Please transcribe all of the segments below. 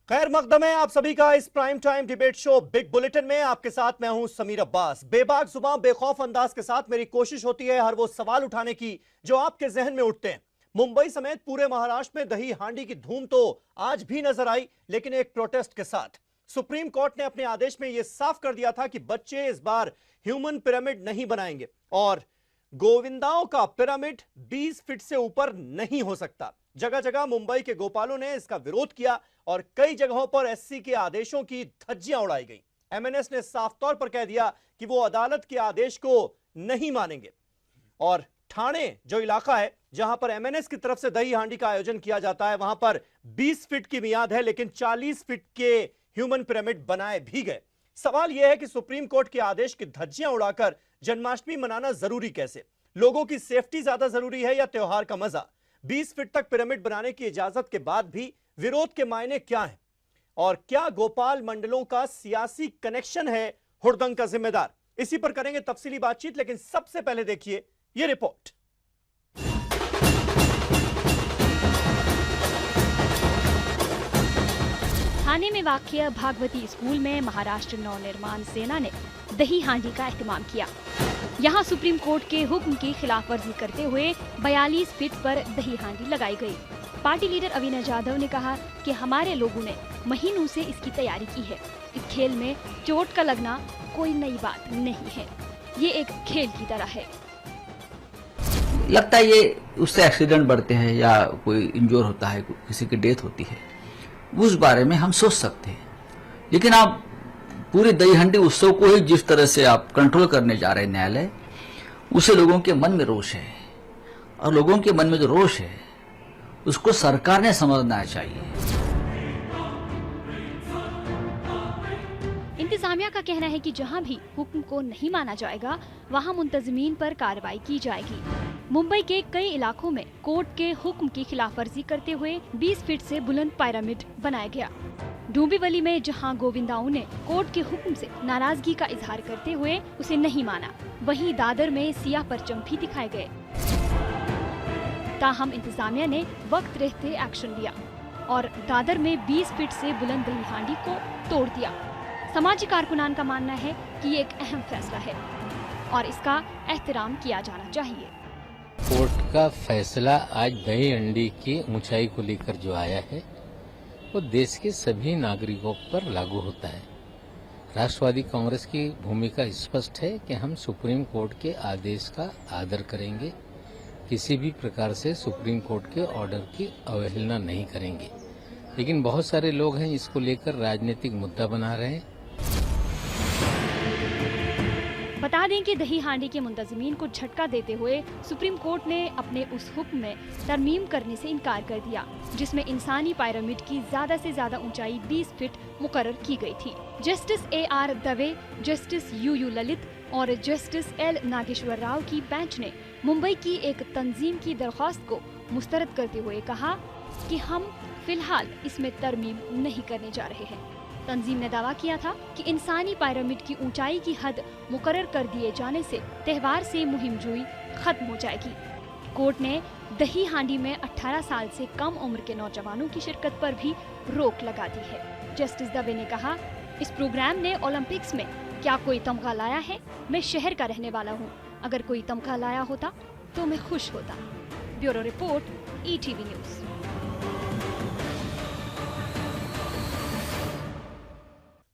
खैर मकदम है आप सभी का इस prime time debate show big bulletin में। आपके साथ मैं हूं समीर अब्बास। बेबाक जुबान बेखौफ अंदाज के साथ मेरी कोशिश होती है हर वो सवाल उठाने की जो आपके जहन में उठते हैं। मुंबई समेत पूरे महाराष्ट्र में दही हांडी की धूम तो आज भी नजर आई, लेकिन एक प्रोटेस्ट के साथ। सुप्रीम कोर्ट ने अपने आदेश में यह साफ कर दिया था कि बच्चे इस बार ह्यूमन पिरामिड नहीं बनाएंगे और गोविंदाओं का पिरामिड 20 फीट से ऊपर नहीं हो सकता। जगह जगह मुंबई के गोपालों ने इसका विरोध किया और कई जगहों पर एससी के आदेशों की धज्जियां उड़ाई गई। एमएनएस ने साफ तौर पर कह दिया कि वो अदालत के आदेश को नहीं मानेंगे। और ठाणे जो इलाका है जहां पर एमएनएस की तरफ से दही हांडी का आयोजन किया जाता है, वहां पर 20 फीट की मियाद है, लेकिन 40 फीट के ह्यूमन पिरामिड बनाए भी गए। सवाल यह है कि सुप्रीम कोर्ट के आदेश की धज्जियां उड़ाकर जन्माष्टमी मनाना जरूरी कैसे? लोगों की सेफ्टी ज्यादा जरूरी है या त्योहार का मजा? 20 फीट तक पिरामिड बनाने की इजाजत के बाद भी विरोध के मायने क्या हैं? और क्या गोपाल मंडलों का सियासी कनेक्शन है हुड़दंग का जिम्मेदार? इसी पर करेंगे तफसीली बातचीत, लेकिन सबसे पहले देखिए यह रिपोर्ट। ठाणे में वाक़िया भागवती स्कूल में महाराष्ट्र नवनिर्माण सेना ने दही हांडी का एहतमाम किया। यहाँ सुप्रीम कोर्ट के हुक्म की खिलाफ वर्जी करते हुए 42 फीट पर दही हांडी लगाई गई। पार्टी लीडर अविनाश जाधव ने कहा कि हमारे लोगों ने महीनों से इसकी तैयारी की है। इस खेल में चोट का लगना कोई नई बात नहीं है, ये एक खेल की तरह है। लगता है ये उससे एक्सीडेंट बढ़ते हैं या कोई इंजोर होता है, किसी की डेथ होती है, उस बारे में हम सोच सकते हैं। लेकिन आप पूरे दही हांडी उत्सव को ही जिस तरह से आप कंट्रोल करने जा रहे हैं न्यायालय, उसे लोगों के मन में रोष है, और लोगों के मन में जो रोष है उसको सरकार ने समझना चाहिए। इंतजामिया का कहना है कि जहां भी हुक्म को नहीं माना जाएगा वहां मुंतजमीन पर कार्रवाई की जाएगी। मुंबई के कई इलाकों में कोर्ट के हुक्म की खिलाफवर्जी करते हुए 20 फीट से बुलंद पिरामिड बनाया गया। डोंबिवली में जहां गोविंदाओं ने कोर्ट के हुक्म से नाराजगी का इजहार करते हुए उसे नहीं माना, वहीं दादर में सियाह परचम भी दिखाए गए। ताहम इंतजामिया ने वक्त रहते एक्शन लिया और दादर में 20 फीट से बुलंद दही हांडी को तोड़ दिया। समाजी कारकुनान का मानना है कि ये एक अहम फैसला है और इसका एहतराम किया जाना चाहिए। कोर्ट का फैसला आज दही हांडी की ऊंचाई को लेकर जो आया है वो देश के सभी नागरिकों पर लागू होता है। राष्ट्रवादी कांग्रेस की भूमिका स्पष्ट है कि हम सुप्रीम कोर्ट के आदेश का आदर करेंगे, किसी भी प्रकार से सुप्रीम कोर्ट के ऑर्डर की अवहेलना नहीं करेंगे। लेकिन बहुत सारे लोग हैं इसको लेकर राजनीतिक मुद्दा बना रहे हैं। बता दें कि दही हांडी के मुंतजमीन को झटका देते हुए सुप्रीम कोर्ट ने अपने उस हुक्म में तरमीम करने से इनकार कर दिया जिसमें इंसानी पिरामिड की ज्यादा से ज्यादा ऊंचाई 20 फीट मुकर्रर की गई थी। Justice AR Dave, justice UU Lalit और जस्टिस L नागेश्वर राव की बेंच ने मुंबई की एक तंजीम की दरख्वास्त को मुस्तरद करते हुए कहा कि हम फिलहाल इसमें तरमीम नहीं करने जा रहे हैं। तंजीम ने दावा किया था कि इंसानी पिरामिड की ऊंचाई की हद मुकर्रर कर दिए जाने से त्योहार से मुहिमजुई खत्म हो जाएगी। कोर्ट ने दही हांडी में 18 साल से कम उम्र के नौजवानों की शिरकत पर भी रोक लगा दी है। जस्टिस दवे ने कहा, इस प्रोग्राम ने ओलंपिक्स में क्या कोई तमगा लाया है? मैं शहर का रहने वाला हूँ, अगर कोई तमगा लाया होता तो मैं खुश होता। Bureau report, ETV news.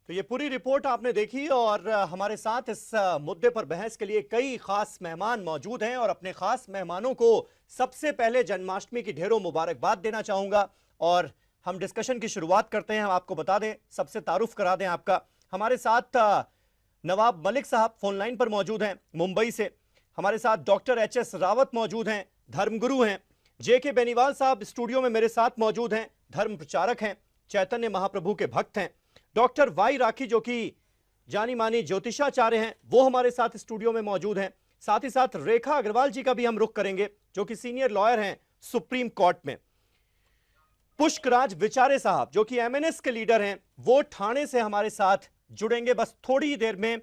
तो ये पूरी रिपोर्ट आपने देखी और हमारे साथ इस मुद्दे पर बहस के लिए कई खास मेहमान मौजूद हैं और अपने खास मेहमानों को सबसे पहले जन्माष्टमी की ढेरों मुबारकबाद देना चाहूंगा और हम डिस्कशन की शुरुआत करते हैं। हम आपको बता दें, सबसे तारुफ करा दें आपका। हमारे साथ नवाब मलिक साहब फोन लाइन पर मौजूद हैं मुंबई से। हमारे साथ डॉक्टर HS रावत मौजूद हैं, धर्मगुरु हैं। JK बेनीवाल साहब स्टूडियो में मेरे साथ मौजूद हैं, धर्म प्रचारक हैं, चैतन्य महाप्रभु के भक्त हैं। डॉक्टर Y राखी जो कि जानी मानी ज्योतिषाचार्य हैं, वो हमारे साथ स्टूडियो में मौजूद हैं। साथ ही साथ रेखा अग्रवाल जी का भी हम रुख करेंगे जो कि सीनियर लॉयर हैं सुप्रीम कोर्ट में। पुष्कराज विचारे साहब जो कि MNS के लीडर हैं, वो ठाणे से हमारे साथ जुड़ेंगे, बस थोड़ी ही देर में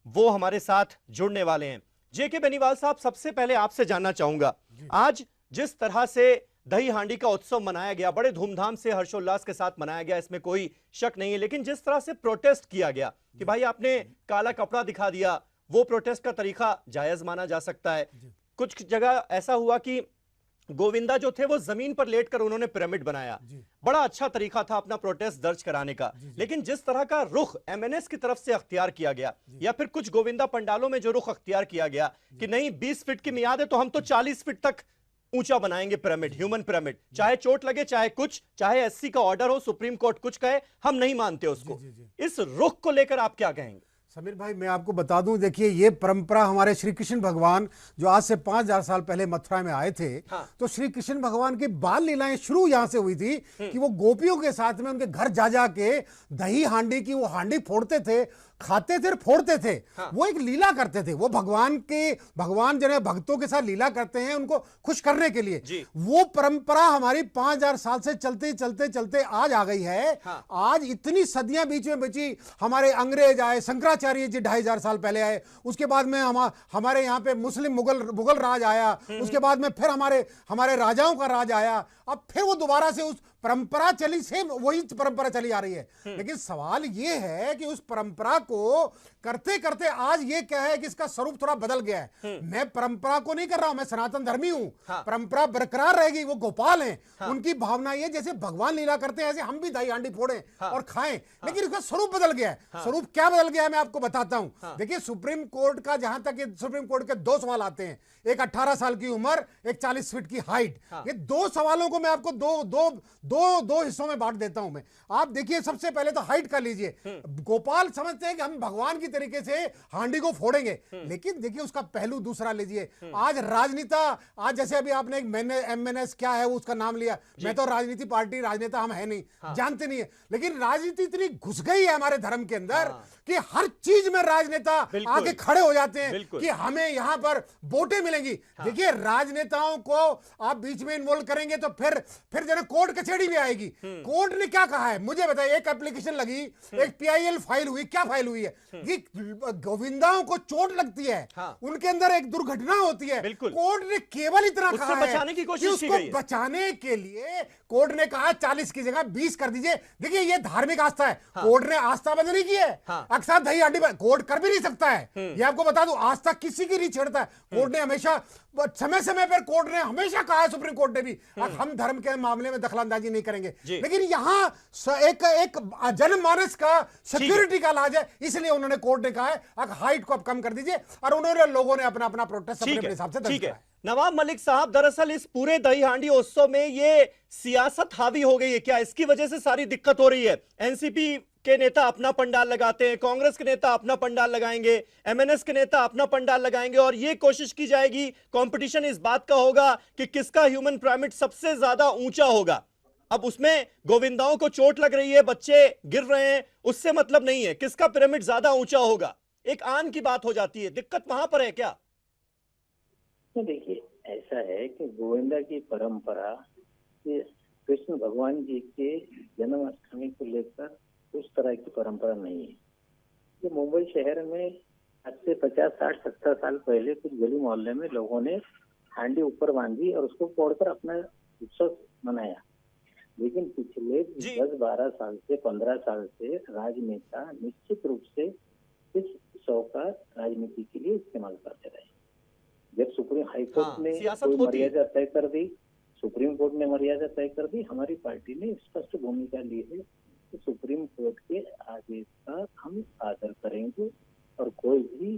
वो हमारे साथ जुड़ने वाले हैं। JK बेनीवाल साहब, सबसे पहले आपसे जानना चाहूंगा, आज जिस तरह से दही हांडी का उत्सव मनाया गया, बड़े धूमधाम से हर्षोल्लास के साथ मनाया गया, इसमें कोई शक नहीं है। लेकिन जिस तरह से प्रोटेस्ट किया गया कि भाई आपने काला कपड़ा दिखा दिया, वो प्रोटेस्ट का तरीका जायज माना जा सकता है। कुछ जगह ऐसा हुआ कि गोविंदा जो थे वो जमीन पर लेटकर उन्होंने पिरामिड बनाया, बड़ा अच्छा तरीका था अपना प्रोटेस्ट दर्ज कराने का। लेकिन जिस तरह का रुख एमएनएस की तरफ से अख्तियार किया गया, या फिर कुछ गोविंदा पंडालों में जो रुख अख्तियार किया गया कि नहीं 20 फीट की मियाद है तो हम तो 40 फीट तक ऊंचा बनाएंगे पिरामिड, ह्यूमन पिरामिड, चाहे चोट लगे, चाहे कुछ, चाहे एससी का ऑर्डर हो, सुप्रीम कोर्ट कुछ कहे, हम नहीं मानते उसको। इस रुख को लेकर आप क्या कहेंगे? समीर भाई, मैं आपको बता दूं, देखिए ये परंपरा हमारे श्री कृष्ण भगवान जो आज से 5000 साल पहले मथुरा में आए थे, तो श्री कृष्ण भगवान की बाल लीलाएं शुरू यहां से हुई थी कि वो गोपियों के साथ में उनके घर जा जा के दही हांडी की वो हांडी फोड़ते थे, खाते थे और फोड़ते थे। वो एक लीला करते थे। वो भगवान जो है भक्तों के साथ लीला करते हैं उनको खुश करने के लिए। वो परंपरा हमारी 5000 साल से चलते चलते चलते आज आ गई है। आज इतनी सदियां बीच में बची, हमारे अंग्रेज आए, शंकराचार्य जी 2500 साल पहले आए, उसके बाद में हमारे यहाँ पे मुस्लिम मुगल राज आया, उसके बाद में फिर हमारे राजाओं का राज आया, अब फिर वो दोबारा से उस परंपरा चली, सेम वही परंपरा चली आ रही है। लेकिन सवाल ये है कि उस परंपरा को करते करते आज ये क्या है कि इसका स्वरूप थोड़ा बदल गया है। मैं परंपरा को नहीं कर रहा हूं, मैं सनातन धर्मी हूं। परंपरा बरकरार रहेगी, वो गोपाल हैं, उनकी भावना ये जैसे भगवान लीला करते हैं ऐसे हम भी दही हांडी फोड़ें और खाएं। लेकिन उसका स्वरूप बदल गया है। स्वरूप क्या बदल गया है मैं आपको बताता हूं। देखिए सुप्रीम कोर्ट का, जहां तक सुप्रीम कोर्ट के 2 सवाल आते हैं, एक 18 साल की उम्र, एक 40 फीट की हाइट। ये 2 सवालों को मैं आपको दो हिस्सों में बांट देता हूं मैं। आप देखिए, सबसे पहले तो हाइट का लीजिए। गोपाल समझते हैं कि हम भगवान की तरीके से हांडी को फोड़ेंगे, लेकिन देखिए उसका पहलू दूसरा लीजिए। आज राजनीता, आज जैसे अभी आपने एक एमएनएस क्या है उसका नाम लिया, मैं तो राजनीति पार्टी राजनेता हम है नहीं, जानते नहीं है, लेकिन राजनीति इतनी घुस गई है हमारे धर्म के अंदर कि हर चीज में राजनेता आके खड़े हो जाते हैं कि हमें यहां पर वोटें मिलेंगी। देखिए राजनेताओं को आप बीच में इन्वॉल्व करेंगे तो फिर जो कोर्ट कचहरी में आएगी। कोर्ट ने क्या कहा है मुझे बताइए। एक एप्लीकेशन लगी, एक पीआईएल फाइल हुई, क्या फाइल हुई है कि गोविंदाओं को चोट लगती है, उनके अंदर एक दुर्घटना होती है, कोर्ट ने केवल इतना कहा है बचाने की कोशिश कि उसको बचाने के लिए कोर्ट ने कहा 40 की जगह 20 कर दीजिए। देखिए ये धार्मिक आस्था है, कोर्ट ने आस्था बंद नहीं की है। अक्सर दही हांडी कोर्ट कर भी नहीं सकता है, ये आपको बता दूं, आस्था किसी की नहीं छेड़ता है। कोर्ट ने हमेशा समय समय पर कोर्ट ने हमेशा कहा है, सुप्रीम कोर्ट ने भी, हम धर्म के मामले में दखलंदाजी नहीं करेंगे। लेकिन यहां एक जनमानस का सिक्योरिटी का लाज है, इसलिए उन्होंने कोर्ट ने कहा है हाइट को अब कम कर दीजिए, और उन्होंने लोगों ने अपना प्रोटेस्ट अपने हिसाब से दर्ज किया। नवाब मलिक साहब, दरअसल इस पूरे दही हांडी उत्सव में ये सियासत हावी हो गई है क्या? इसकी वजह से सारी दिक्कत हो रही है। एनसीपी के नेता अपना पंडाल लगाते हैं, कांग्रेस के नेता अपना पंडाल लगाएंगे, एमएनएस के नेता अपना पंडाल लगाएंगे, और ये कोशिश की जाएगी, कंपटीशन इस बात का होगा कि किसका ह्यूमन पिरामिड सबसे ज्यादा ऊंचा होगा। अब उसमें गोविंदाओं को चोट लग रही है, बच्चे गिर रहे हैं, उससे मतलब नहीं है, किसका पिरामिड ज्यादा ऊंचा होगा, एक आन की बात हो जाती है। दिक्कत वहां पर है क्या? तो देखिए ऐसा है कि गोविंदा की परंपरा कृष्ण भगवान जी के जन्माष्टमी को लेकर उस तरह की परंपरा नहीं है। कि मुंबई शहर में आज से 50, 60, 70 साल पहले कुछ गली मोहल्ले में लोगों ने हांडी ऊपर बांधी और उसको फोड़कर अपना उत्सव मनाया। लेकिन पिछले 10-12 साल से 15 साल से राजनेता निश्चित रूप से इस उत्सव का राजनीति के लिए इस्तेमाल करते रहे। जब सुप्रीम हाईकोर्ट ने कोई मर्यादा तय कर दी, सुप्रीम कोर्ट ने मर्यादा तय कर दी, हमारी पार्टी ने स्पष्ट भूमिका ली है कि सुप्रीम कोर्ट के आदेश का हम आदर करेंगे और कोई भी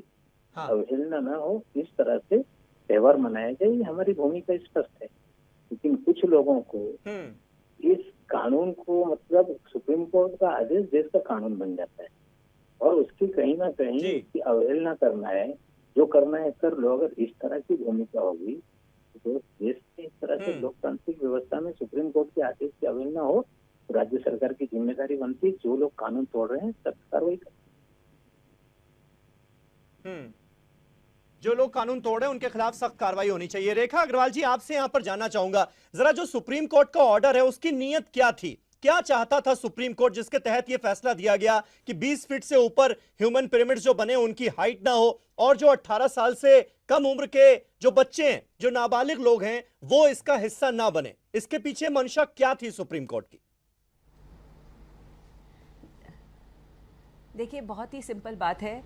अवहेलना ना हो, इस तरह से त्योहार मनाया जाए, ये हमारी भूमिका स्पष्ट है। लेकिन कुछ लोगों को इस कानून को, मतलब सुप्रीम कोर्ट का आदेश देश का कानून बन जाता है और उसकी कहीं ना कहीं की अवहेलना करना है, जो करना है कर लो। अगर इस तरह की भूमिका होगी तो देश में इस तरह से लोकतांत्रिक व्यवस्था में सुप्रीम कोर्ट के आदेश की अवहेलना हो तो राज्य सरकार की जिम्मेदारी बनती है, जो लोग कानून तोड़ रहे हैं सख्त कार्रवाई करें। जो लोग कानून तोड़ रहे हैं उनके खिलाफ सख्त कार्रवाई होनी चाहिए। रेखा अग्रवाल जी, आपसे यहां पर जानना चाहूंगा, जरा जो सुप्रीम कोर्ट का ऑर्डर है उसकी नीयत क्या थी? क्या चाहता था सुप्रीम कोर्ट जिसके तहत यह फैसला दिया गया कि 20 फीट से ऊपर ह्यूमन पिरामिड्स जो बने उनकी हाइट ना हो, और जो 18 साल से कम उम्र के जो बच्चे हैं, जो नाबालिग लोग हैं, वो इसका हिस्सा ना बने? इसके पीछे मंशा क्या थी सुप्रीम कोर्ट की? देखिए, बहुत ही सिंपल बात है।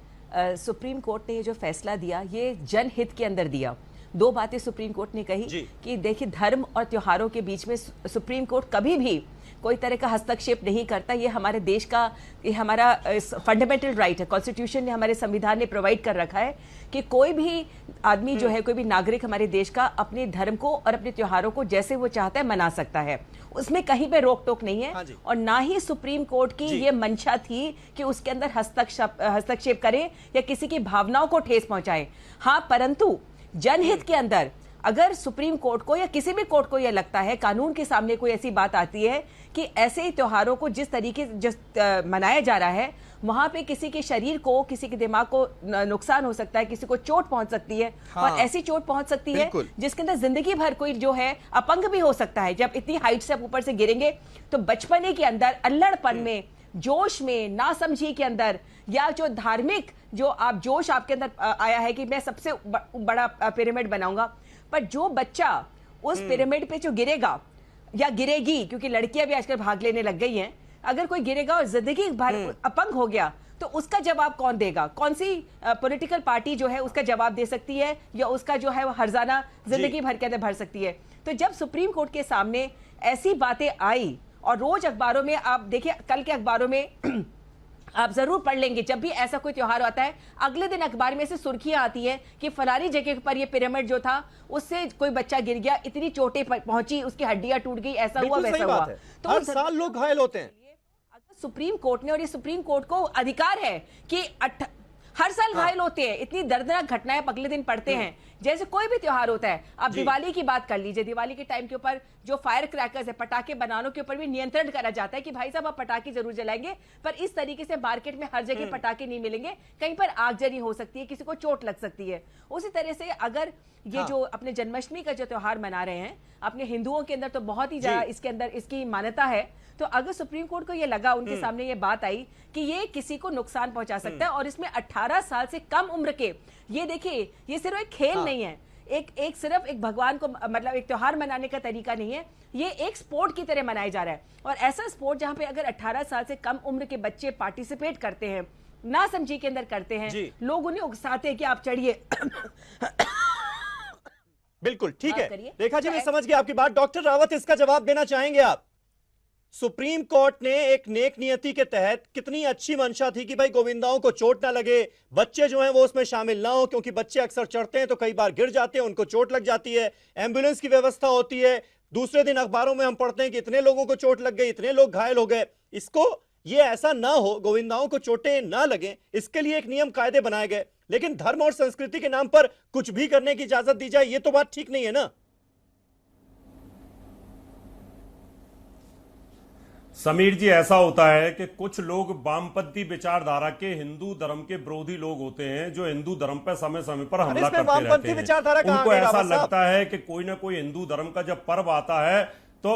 सुप्रीम कोर्ट ने ये जो फैसला दिया, ये जनहित के अंदर दिया। दो बातें सुप्रीम कोर्ट ने कही कि देखिए, धर्म और त्योहारों के बीच में सुप्रीम कोर्ट कभी भी कोई तरह का हस्तक्षेप नहीं करता। ये हमारे देश का, ये हमारा फंडामेंटल राइट है। कॉन्स्टिट्यूशन ने, हमारे संविधान ने प्रोवाइड कर रखा है कि कोई भी आदमी जो है, कोई भी नागरिक हमारे देश का अपने धर्म को और अपने त्योहारों को जैसे वो चाहता है मना सकता है। उसमें कहीं पे रोक टोक नहीं है। हाँ, और ना ही सुप्रीम कोर्ट की ये मंशा थी कि उसके अंदर हस्तक्षेप करें या किसी की भावनाओं को ठेस पहुंचाए। हाँ, परंतु जनहित के अंदर अगर सुप्रीम कोर्ट को या किसी भी कोर्ट को यह लगता है, कानून के सामने कोई ऐसी बात आती है कि ऐसे त्योहारों को जिस तरीके से मनाया जा रहा है, वहां पे किसी के शरीर को, किसी के दिमाग को नुकसान हो सकता है, किसी को चोट पहुंच सकती है। हाँ, और ऐसी चोट पहुंच सकती है जिसके अंदर जिंदगी भर कोई जो है अपंग भी हो सकता है। जब इतनी हाइट से आप ऊपर से गिरेंगे तो बचपने के अंदर, अल्लड़पन में, जोश में, नासमझी के अंदर, या जो धार्मिक जो आप जोश आपके अंदर आया है कि मैं सबसे बड़ा पिरामिड बनाऊंगा, पर जो बच्चा उस पिरामिड पे जो गिरेगा या गिरेगी, क्योंकि लड़कियां भी आजकल भाग लेने लग गई हैं, अगर कोई गिरेगा और जिंदगी भर अपंग हो गया तो उसका जवाब कौन देगा? कौन सी पॉलिटिकल पार्टी जो है उसका जवाब दे सकती है, या उसका जो है वो हर्जाना जिंदगी भर के अंदर भर सकती है? तो जब सुप्रीम कोर्ट के सामने ऐसी बातें आई, और रोज अखबारों में आप देखिए, कल के अखबारों में आप जरूर पढ़ लेंगे, जब भी ऐसा कोई त्योहार आता है अगले दिन अखबार में से सुर्खियां आती है कि फलानी जगह पर ये पिरामिड जो था उससे कोई बच्चा गिर गया, इतनी चोटें पहुंची, उसकी हड्डियां टूट गई, ऐसा हुआ, वैसा हुआ। तो हर साल लोग घायल होते हैं। अगर सुप्रीम कोर्ट ने, और ये सुप्रीम कोर्ट को अधिकार है कि हर साल घायल होते हैं, इतनी दर्दनाक घटनाएं अगले दिन पढ़ते हैं, जैसे कोई भी त्योहार होता है। आप दिवाली की बात कर लीजिए, दिवाली के टाइम के ऊपर जो फायर क्रैकर्स है, पटाखे बनाने के ऊपर भी नियंत्रण करा जाता है कि भाई साहब आप पटाखे जरूर जलाएंगे, पर इस तरीके से मार्केट में हर जगह पटाखे नहीं मिलेंगे, कहीं पर आगजनी हो सकती है, किसी को चोट लग सकती है। उसी तरह से अगर ये जो अपने जन्माष्टमी का जो त्योहार मना रहे हैं, अपने हिंदुओं के अंदर तो बहुत ही ज्यादा इसके अंदर इसकी मान्यता है। तो अगर सुप्रीम कोर्ट को ये लगा, उनके सामने ये बात आई कि ये किसी को नुकसान पहुंचा सकता है, और इसमें 18 साल से कम उम्र के, ये देखिए, ये सिर्फ एक खेल नहीं है, एक सिर्फ एक भगवान को, मतलब एक त्योहार मनाने का तरीका नहीं है, ये एक स्पोर्ट की तरह मनाया जा रहा है। और ऐसा स्पोर्ट जहां पे अगर 18 साल से कम उम्र के बच्चे पार्टिसिपेट करते हैं, ना समझी के अंदर करते हैं, लोग उन्हें उकसाते हैं कि आप चढ़िए। बिल्कुल ठीक है रेखा जी, मैं समझ गया आपकी बात। डॉक्टर रावत, इसका जवाब देना चाहेंगे आप? सुप्रीम कोर्ट ने एक नेक नियति के तहत, कितनी अच्छी मंशा थी कि भाई गोविंदाओं को चोट ना लगे, बच्चे जो हैं वो उसमें शामिल ना हो, क्योंकि बच्चे अक्सर चढ़ते हैं तो कई बार गिर जाते हैं, उनको चोट लग जाती है, एम्बुलेंस की व्यवस्था होती है, दूसरे दिन अखबारों में हम पढ़ते हैं कि इतने लोगों को चोट लग गई, इतने लोग घायल हो गए। इसको, ये ऐसा ना हो, गोविंदाओं को चोटें ना लगे, इसके लिए एक नियम कायदे बनाए गए, लेकिन धर्म और संस्कृति के नाम पर कुछ भी करने की इजाजत दी जाए, ये तो बात ठीक नहीं है ना? समीर जी, ऐसा होता है कि कुछ लोग वामपंथी विचारधारा के हिंदू धर्म के विरोधी लोग होते हैं, जो हिंदू धर्म पर समय समय पर हमला करते रहते हैं। उनको ऐसा लगता है कि कोई ना कोई हिंदू धर्म का जब पर्व आता है तो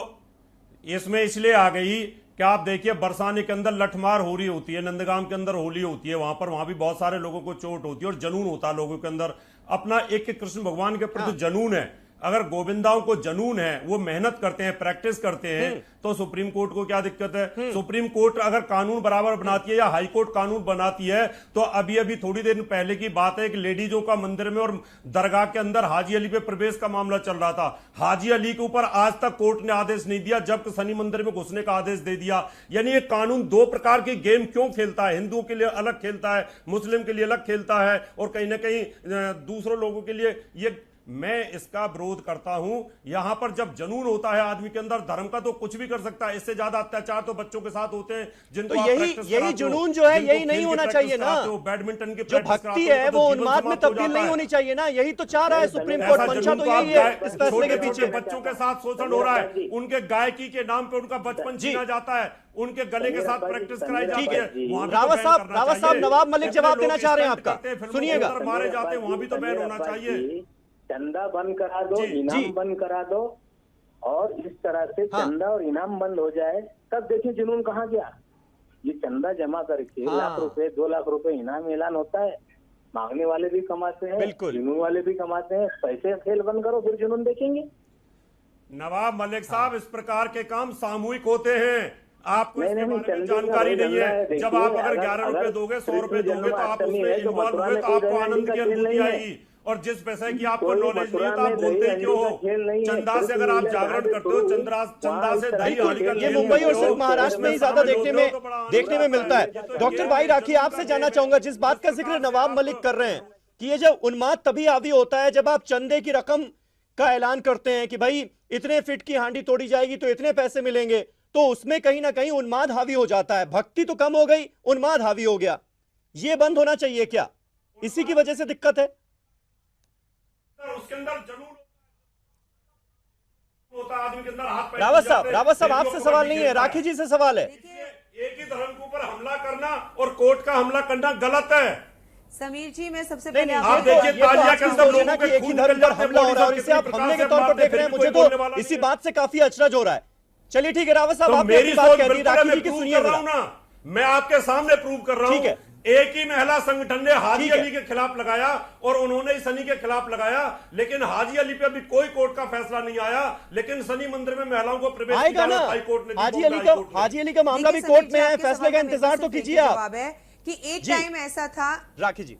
इसमें इसलिए आ गई कि आप देखिए, बरसाने के अंदर लठमार हो रही होती है, नंदगाम के अंदर होली होती है, वहां भी बहुत सारे लोगों को चोट होती है, और जुनून होता है लोगों के अंदर, अपना एक कृष्ण भगवान के प्रति जुनून है। अगर गोविंदाओं को जुनून है, वो मेहनत करते हैं, प्रैक्टिस करते हैं, तो सुप्रीम कोर्ट को क्या दिक्कत है? सुप्रीम कोर्ट अगर कानून बराबर बनाती है या हाई कोर्ट कानून बनाती है, तो अभी थोड़ी देर पहले की बात है कि लेडीजों का मंदिर में और दरगाह के अंदर हाजी अली पे प्रवेश का मामला चल रहा था। हाजी अली के ऊपर आज तक कोर्ट ने आदेश नहीं दिया, जब शनि मंदिर में घुसने का आदेश दे दिया। यानी ये कानून दो प्रकार के गेम क्यों खेलता है? हिंदुओं के लिए अलग खेलता है, मुस्लिम के लिए अलग खेलता है, और कहीं ना कहीं दूसरों लोगों के लिए ये, मैं इसका विरोध करता हूं। यहां पर जब जुनून होता है आदमी के अंदर धर्म का, तो कुछ भी कर सकता है। इससे ज्यादा अत्याचार तो बच्चों के साथ होते हैं, जिनको तो यही जुनून जो है, यही नहीं होना चाहिए ना। बैडमिंटन की जो भक्ति है वो उन्माद में तब्दील नहीं होनी चाहिए ना। यही तो चाह रहा है सुप्रीम कोर्ट, मंशा तो यही है इस फैसले के पीछे। बच्चों के साथ शोषण हो रहा है, उनके गायकी के नाम पे उनका बचपन छीना जाता है, उनके गले के साथ प्रैक्टिस कराई जाती है। रावत साहब, नवाब मलिक जवाब देना चाह रहे हैं आपका, सुनिएगा। मारे जाते हैं, वहां भी तो बैन होना चाहिए। चंदा बंद करा दो, इनाम बंद करा दो, और इस तरह से चंदा और इनाम बंद हो जाए, तब देखिए जुनून कहाँ गया। ये चंदा जमा करके लाख रुपए, 2 लाख रुपए इनाम ऐलान होता है, मांगने वाले भी कमाते हैं, बिल्कुल, जुनून वाले भी कमाते हैं। पैसे खेल बंद करो, फिर जुनून देखेंगे। नवाब मलिक साहब, इस प्रकार के काम सामूहिक होते हैं, आपको इसके नहीं, बारे में जानकारी नहीं है। जब आप अगर 11 रुपए दोगे, 100 रुपए दोगे, तो आप उसमें इन्वॉल्व हुए तो आपको आनंद की अनुभूति आएगी। और जिस पैसे की आपको नॉलेज नहीं है तो आप बोलते क्यों हो? चंदा से अगर आप जागरण करते हो, चंदा से दही हांडी का, ये मुंबई और सिर्फ महाराष्ट्र में ही ज्यादा देखने में मिलता है। डॉक्टर भाई राखी, आपसे जानना चाहूंगा, जिस बात का जिक्र नवाब मलिक कर रहे हैं कि ये जब उन्माद तभी हावी होता है जब आप चंदे की रकम का ऐलान करते हैं कि भाई इतने फीट की हांडी तोड़ी जाएगी तो इतने पैसे मिलेंगे, तो उसमें कहीं ना कहीं उन्माद हावी हो जाता है। भक्ति तो कम हो गई, उन्माद हावी हो गया। ये बंद होना चाहिए क्या? इसी की वजह से दिक्कत है। उसके अंदर जुनून होता है, आदमी के अंदर हाथ पैर। रावत साहब आपसे सवाल नहीं है, राखी जी से सवाल है। एक ही धर्म के ऊपर हमला करना और कोर्ट का हमला करना गलत है। समीर जी, मैं सबसे पहले आप देखिए तालिया के अंदर लोगों के एक ही धर्म पर हमला हो रहा है और इसे आप हमले के तौर पर देख रहे हैं। मुझे तो इसी बात से काफी अचरज हो रहा है। चलिए ठीक है रावत साहब, आप मेरी बात कह रही, राखी जी की सुनिए ना। मैं आपके सामने प्रूव कर रहा हूं। एक ही महिला संगठन ने हाजी अली के खिलाफ लगाया और उन्होंने ही सनी के खिलाफ लगाया, लेकिन हाजी अली पे अभी कोई कोर्ट का फैसला नहीं आया। लेकिन सनी मंदिर में महिलाओं को प्रवेश आएगा ना, हाईकोर्ट ने, हाजी अली का मामला भी कोर्ट में है, फैसले का इंतजार तो कीजिए आप। जवाब है कि एक टाइम ऐसा था। राखी जी,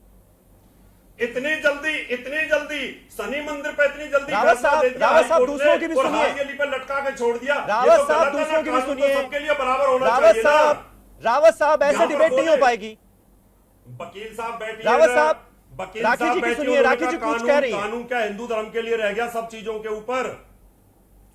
इतनी जल्दी सनी मंदिर पे इतनी जल्दी रावत साहब दूसरों की भी सुनिए। हाजी अली पे लटका के छोड़ दिया। रावत साहब दूसरों की भी सुनिए। सबके लिए बराबर होना चाहिए। रावत साहब ऐसे डिबेट नहीं हो पाएगी। वकील साहब बैठिए, रावत साहब, वकील राखी जी की सुनिए, राखी जी कुछ कह रही है। कानून क्या हिंदू धर्म के लिए रह गया सब चीजों के ऊपर?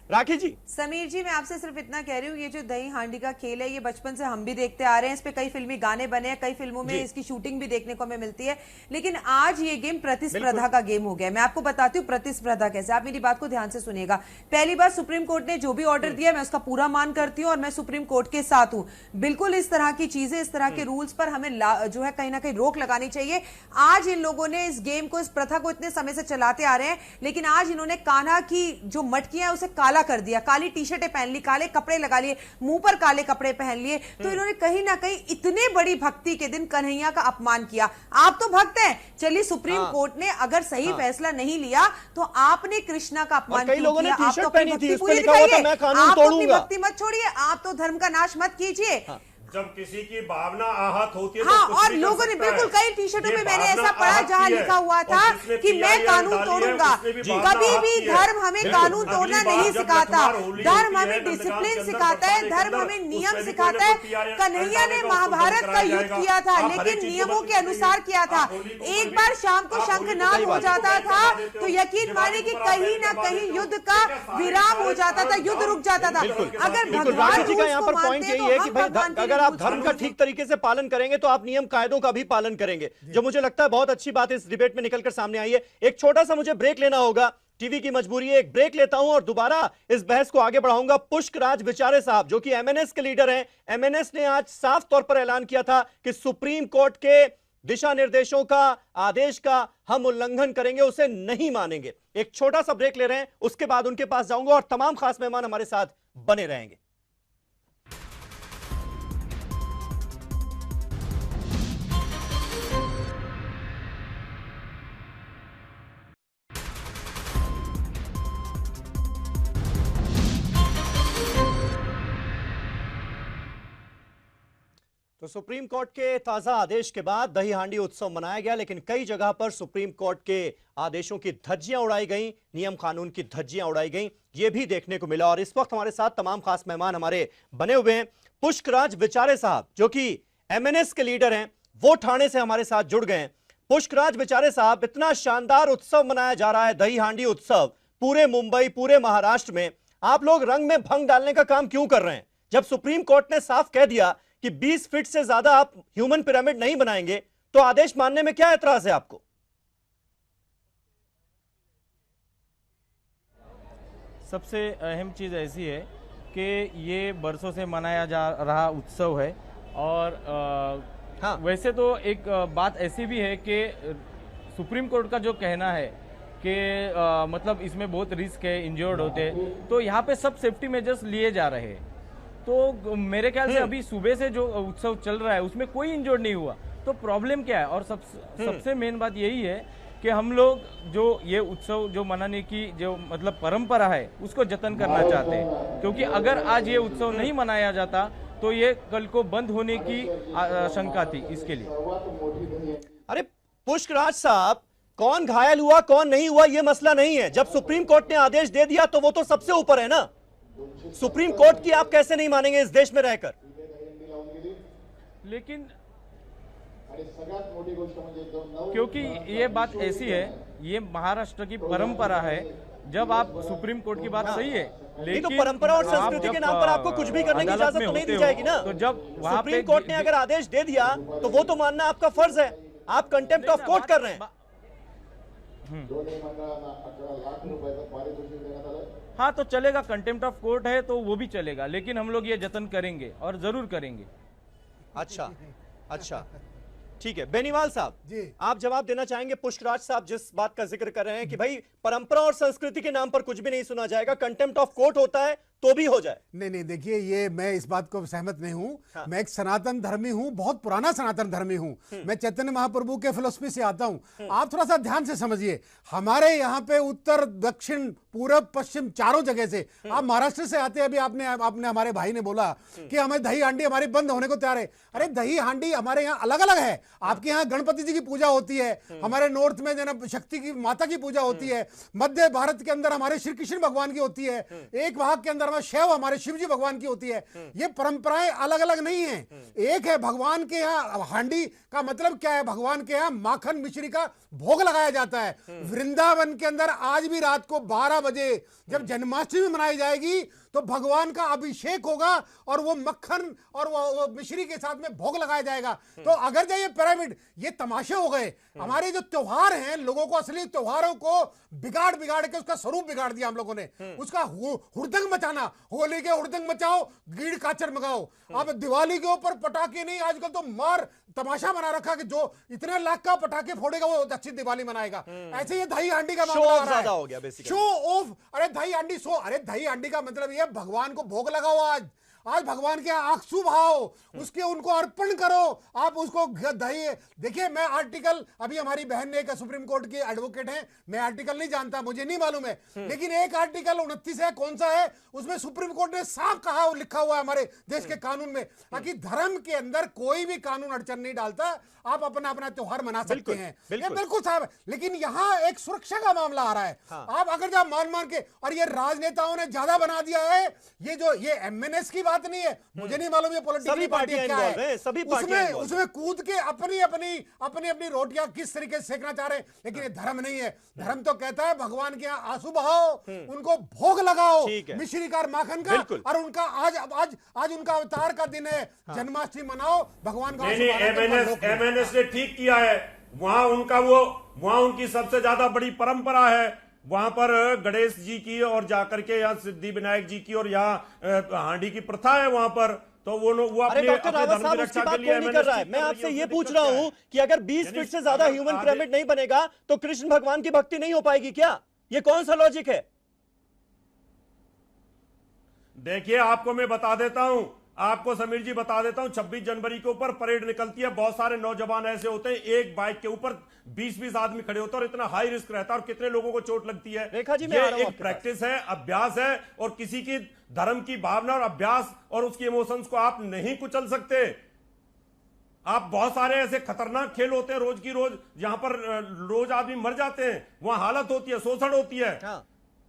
राखी जी, समीर जी, मैं आपसे सिर्फ इतना कह रही हूँ, ये जो दही हांडी का खेल है, ये बचपन से हम भी देखते आ रहे हैं। इस पे कई फिल्मी गाने बने हैं, कई फिल्मों में इसकी शूटिंग भी देखने को हमें मिलती है। लेकिन आज ये गेम प्रतिस्पर्धा का गेम हो गया। मैं आपको बताती हूँ प्रतिस्पर्धा कैसे। आप मेरी बात को ध्यान से सुनिएगा। पहली बार सुप्रीम कोर्ट ने जो भी ऑर्डर दिया, मैं उसका पूरा मान करती हूँ और मैं सुप्रीम कोर्ट के साथ हूँ। बिल्कुल इस तरह की चीजें, इस तरह के रूल्स पर हमें जो है कहीं ना कहीं रोक लगानी चाहिए। आज इन लोगों ने इस गेम को, इस प्रथा को इतने समय से चलाते आ रहे हैं, लेकिन आज इन्होंने कान्हा की जो मटकियां है उसे काला कर दिया। काली टी-शर्टें पहन ली, काले कपड़े लगा लिए, मुंह पर काले कपड़े पहन लिए। तो इन्होंने कहीं ना कहीं इतने बड़ी भक्ति के दिन कन्हैया का अपमान किया। आप तो भक्त हैं, चलिए सुप्रीम कोर्ट ने अगर सही फैसला नहीं लिया तो आपने कृष्णा का अपमान क्यों किया? आप तो अपनी भक्ति पूरी दिखाइए, आप अपनी भक्ति मत छोड़िए, आप तो धर्म का नाश मत कीजिए। जब किसी की भावना आहत होती है हाँ, तो और लोगों ने बिल्कुल कई टी शर्टों में मैंने ऐसा पढ़ा जहां लिखा हुआ था कि मैं कानून तोड़ूंगा। कभी भी धर्म हमें कानून तोड़ना नहीं सिखाता, धर्म हमें डिसिप्लिन सिखाता है, धर्म हमें नियम सिखाता है। कन्हैया ने महाभारत का युद्ध किया था, लेकिन नियमों के अनुसार किया था। एक बार शाम को शंखनाद हो जाता था तो यकीन माने कि कहीं ना कहीं युद्ध का विराम हो जाता था, युद्ध रुक जाता था। अगर भगवान जी का यहाँ पर पॉइंट यही है कि भाई आप धर्म का ठीक तरीके से पालन करेंगे तो आप नियम कायदों का भी पालन करेंगे, जो मुझे लगता है बहुत अच्छी बात इस डिबेट में निकलकर सामने आई है। एक छोटा सा मुझे ब्रेक लेना होगा, टीवी की मजबूरी है, एक ब्रेक लेता हूं और दोबारा इस बहस को आगे बढ़ाऊंगा। पुष्कराज विचारे साहब जो कि एमएनएस के लीडर हैं, एमएनएस ने आज साफ तौर पर ऐलान किया था कि सुप्रीम कोर्ट के दिशा निर्देशों का, आदेश का हम उल्लंघन करेंगे, उसे नहीं मानेंगे। एक छोटा सा ब्रेक ले रहे हैं, उसके बाद उनके पास जाऊंगा और तमाम खास मेहमान हमारे साथ बने रहेंगे। तो सुप्रीम कोर्ट के ताजा आदेश के बाद दही हांडी उत्सव मनाया गया, लेकिन कई जगह पर सुप्रीम कोर्ट के आदेशों की धज्जियां उड़ाई गईं, नियम कानून की धज्जियां उड़ाई गईं, ये भी देखने को मिला। और इस वक्त हमारे साथ तमाम खास मेहमान हमारे बने हुए हैं। पुष्कराज विचारे साहब जो कि एमएनएस के लीडर हैं, वो ठाणे से हमारे साथ जुड़ गए हैं। पुष्कराज विचारे साहब, इतना शानदार उत्सव मनाया जा रहा है, दही हांडी उत्सव, पूरे मुंबई, पूरे महाराष्ट्र में, आप लोग रंग में भंग डालने का काम क्यों कर रहे हैं? जब सुप्रीम कोर्ट ने साफ कह दिया कि 20 फीट से ज्यादा आप ह्यूमन पिरामिड नहीं बनाएंगे, तो आदेश मानने में क्या एतराज है आपको? सबसे अहम चीज ऐसी है कि ये बरसों से मनाया जा रहा उत्सव है और हाँ, वैसे तो एक बात ऐसी भी है कि सुप्रीम कोर्ट का जो कहना है कि मतलब इसमें बहुत रिस्क है, इंजर्ड होते हैं, तो यहाँ पे सब सेफ्टी मेजर्स लिए जा रहे हैं। तो मेरे ख्याल से अभी सुबह से जो उत्सव चल रहा है उसमें कोई इंजर्ड नहीं हुआ। तो प्रॉब्लम क्या है? और सबसे मेन बात यही है कि हम लोग जो ये उत्सव जो मनाने की जो मतलब परंपरा है उसको जतन करना चाहते हैं, क्योंकि अगर आज ये उत्सव नहीं मनाया जाता तो ये कल को बंद होने की आशंका थी इसके लिए। अरे पुष्कराज साहब, कौन घायल हुआ कौन नहीं हुआ ये मसला नहीं है। जब सुप्रीम कोर्ट ने आदेश दे दिया तो वो तो सबसे ऊपर है ना। सुप्रीम कोर्ट की आप कैसे नहीं मानेंगे इस देश में रहकर? लेकिन क्योंकि ये बात ऐसी है, ये महाराष्ट्र की परंपरा है। जब आप सुप्रीम कोर्ट की बात सही है, लेकिन तो परंपरा और संस्कृति के नाम पर आपको कुछ भी करने की इजाजत तो नहीं दी जाएगी ना। तो जब सुप्रीम कोर्ट ने अगर आदेश दे दिया तो वो तो मानना आपका फर्ज है। आप कंटेम्प्ट ऑफ कोर्ट कर रहे हैं। हाँ तो चलेगा, कंटेम्प्ट ऑफ कोर्ट है तो वो भी चलेगा, लेकिन हम लोग ये जतन करेंगे और जरूर करेंगे। अच्छा ठीक है। बेनीवाल साहब जी, आप जवाब देना चाहेंगे? पुष्कराज साहब जिस बात का जिक्र कर रहे हैं कि भाई परंपरा और संस्कृति के नाम पर कुछ भी नहीं सुना जाएगा, कंटेम्प्ट ऑफ कोर्ट होता है तो भी हो जाए। नहीं, देखिए ये मैं इस बात को सहमत नहीं हूं। हाँ। मैं एक सनातन धर्मी हूं, बहुत पुराना सनातन धर्मी हूं। मैं चैतन्य महाप्रभु के फिलोसफी से आता हूं। आप थोड़ा सा ध्यान से समझिए, हमारे यहाँ पे उत्तर दक्षिण पूरब पश्चिम चारों जगह से, आप महाराष्ट्र से आते हैं, अभी आपने हमारे भाई ने बोला कि हमें दही हांडी हमारी बंद होने को तैयार है। अरे दही हांडी हमारे यहाँ अलग अलग है। आपके यहाँ गणपति जी की पूजा होती है, हमारे नॉर्थ में जना शक्ति की माता की पूजा होती है, मध्य भारत के अंदर हमारे श्री कृष्ण भगवान की होती है, एक भाग के अंदर शैव हमारे शिव जी भगवान की होती है। ये परंपराएं अलग अलग नहीं है, एक है। भगवान के यहाँ हांडी का मतलब क्या है? भगवान के यहाँ माखन मिश्री का भोग लगाया जाता है। वृंदावन के अंदर आज भी रात को 12 बजे जब जन्माष्टमी मनाई जाएगी तो भगवान का अभिषेक होगा और वो मक्खन और वो मिश्री के साथ में भोग लगाया जाएगा। तो अगर जो ये पिरामिड, ये तमाशे हो गए। हमारे जो त्योहार हैं, लोगों को असली त्योहारों को बिगाड़ के उसका स्वरूप बिगाड़ दिया हम लोगों ने। उसका हुड़दंग मचाना, होली के हुड़दंग मचाओ, गीड़ काचर मगाओ। अब दिवाली के ऊपर पटाखे नहीं, आजकल तो मार तमाशा बना रखा कि जो इतने लाख का पटाखे फोड़ेगा वो अच्छी दिवाली मनाएगा। ऐसे ये दही हांडी का मामला आ रहा है, शो ऑफ। अरे दही हांडी अरे दही हांडी का मतलब ये भगवान को भोग लगाओ। आज भगवान के आंसू भाव, उसके उनको अर्पण करो। आप उसको दही, देखिए मैं आर्टिकल, अभी हमारी बहन ने, एक सुप्रीम कोर्ट की एडवोकेट है, मैं आर्टिकल नहीं जानता, मुझे नहीं मालूम है, लेकिन एक आर्टिकल 29 है, कौन सा है, उसमें सुप्रीम कोर्ट ने साफ कहा और लिखा हुआ है हमारे देश के कानून में, ताकि धर्म के अंदर कोई भी कानून अड़चन नहीं डालता। आप अपना त्योहार मना सकते हैं, ये बिल्कुल साहब। लेकिन यहाँ एक सुरक्षा का मामला आ रहा है। आप अगर जब मान के, और ये राजनेताओं ने ज्यादा बना दिया है। ये एमएनएस की बात नहीं है, मुझे नहीं मालूम ये पॉलिटिकल पार्टी क्या है। उसमें कूद के अपनी रोटियां किस तरीके से सेकना चाह रहे हैं। लेकिन ये धर्म नहीं है। धर्म तो कहता है भगवान के यहाँ आंसू बहाओ, उनको भोग लगाओ मिश्री का माखन का, और उनका आज उनका अवतार का दिन है, जन्माष्टमी मनाओ, भगवान का। एमएनएस ने ठीक किया है। वहां उनकी सबसे ज्यादा बड़ी परंपरा है। वहां पर गणेश जी की और जाकर के यहाँ सिद्धि विनायक जी की और यहाँ हांडी की प्रथा है वहां पर। तो वो अपने धर्म की रक्षा के लिए नहीं कर रहा है। मैं आपसे ये पूछ रहा हूं कि अगर 20 फीट से ज्यादा ह्यूमन पिरामिड नहीं बनेगा तो कृष्ण भगवान की भक्ति नहीं हो पाएगी क्या? ये कौन सा लॉजिक है? देखिए आपको मैं बता देता हूं, आपको समीर जी बता देता हूं, 26 जनवरी के ऊपर परेड निकलती है। बहुत सारे नौजवान ऐसे होते हैं, एक बाइक के ऊपर 20-20 आदमी खड़े होते हैं और इतना हाई रिस्क रहता है और कितने लोगों को चोट लगती है। रेखा जी, ये एक प्रैक्टिस है, अभ्यास है, और किसी की धर्म की भावना और अभ्यास और उसकी इमोशंस को आप नहीं कुचल सकते। आप बहुत सारे ऐसे खतरनाक खेल होते हैं रोज की रोज, जहां पर रोज आदमी मर जाते हैं, वहां हालत होती है, शोषण होती है।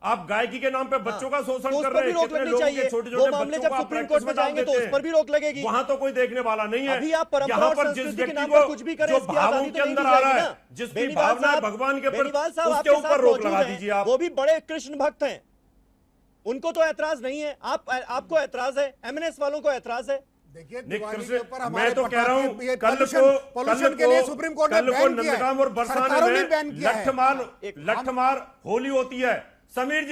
आप गायकी के नाम पे बच्चों का शोषण कर रहे हैं। कितने लोगों के छोटे-छोटे बच्चों को आप सुप्रीम कोर्ट में जाएंगे तो उस पर भी रोक लगेगी। वहां तो कोई देखने वाला नहीं है। अभी आप परंपरा और संस्कृति के नाम पर कुछ भी करें, इसकी आजादी तो नहीं दी जाएगी ना। जिसकी भावना है भगवान के प्रति, उसके ऊपर रोक लगा दीजिए आप। वो भी बड़े कृष्ण भक्त हैं, उनको तो ऐतराज नहीं है। आपको ऐतराज है, एमएनएस वालों को ऐतराज है। देखिए मैं तो कह रहा हूं, कल को नंदगाम और बरसाने में लठमार होली होती है। समीर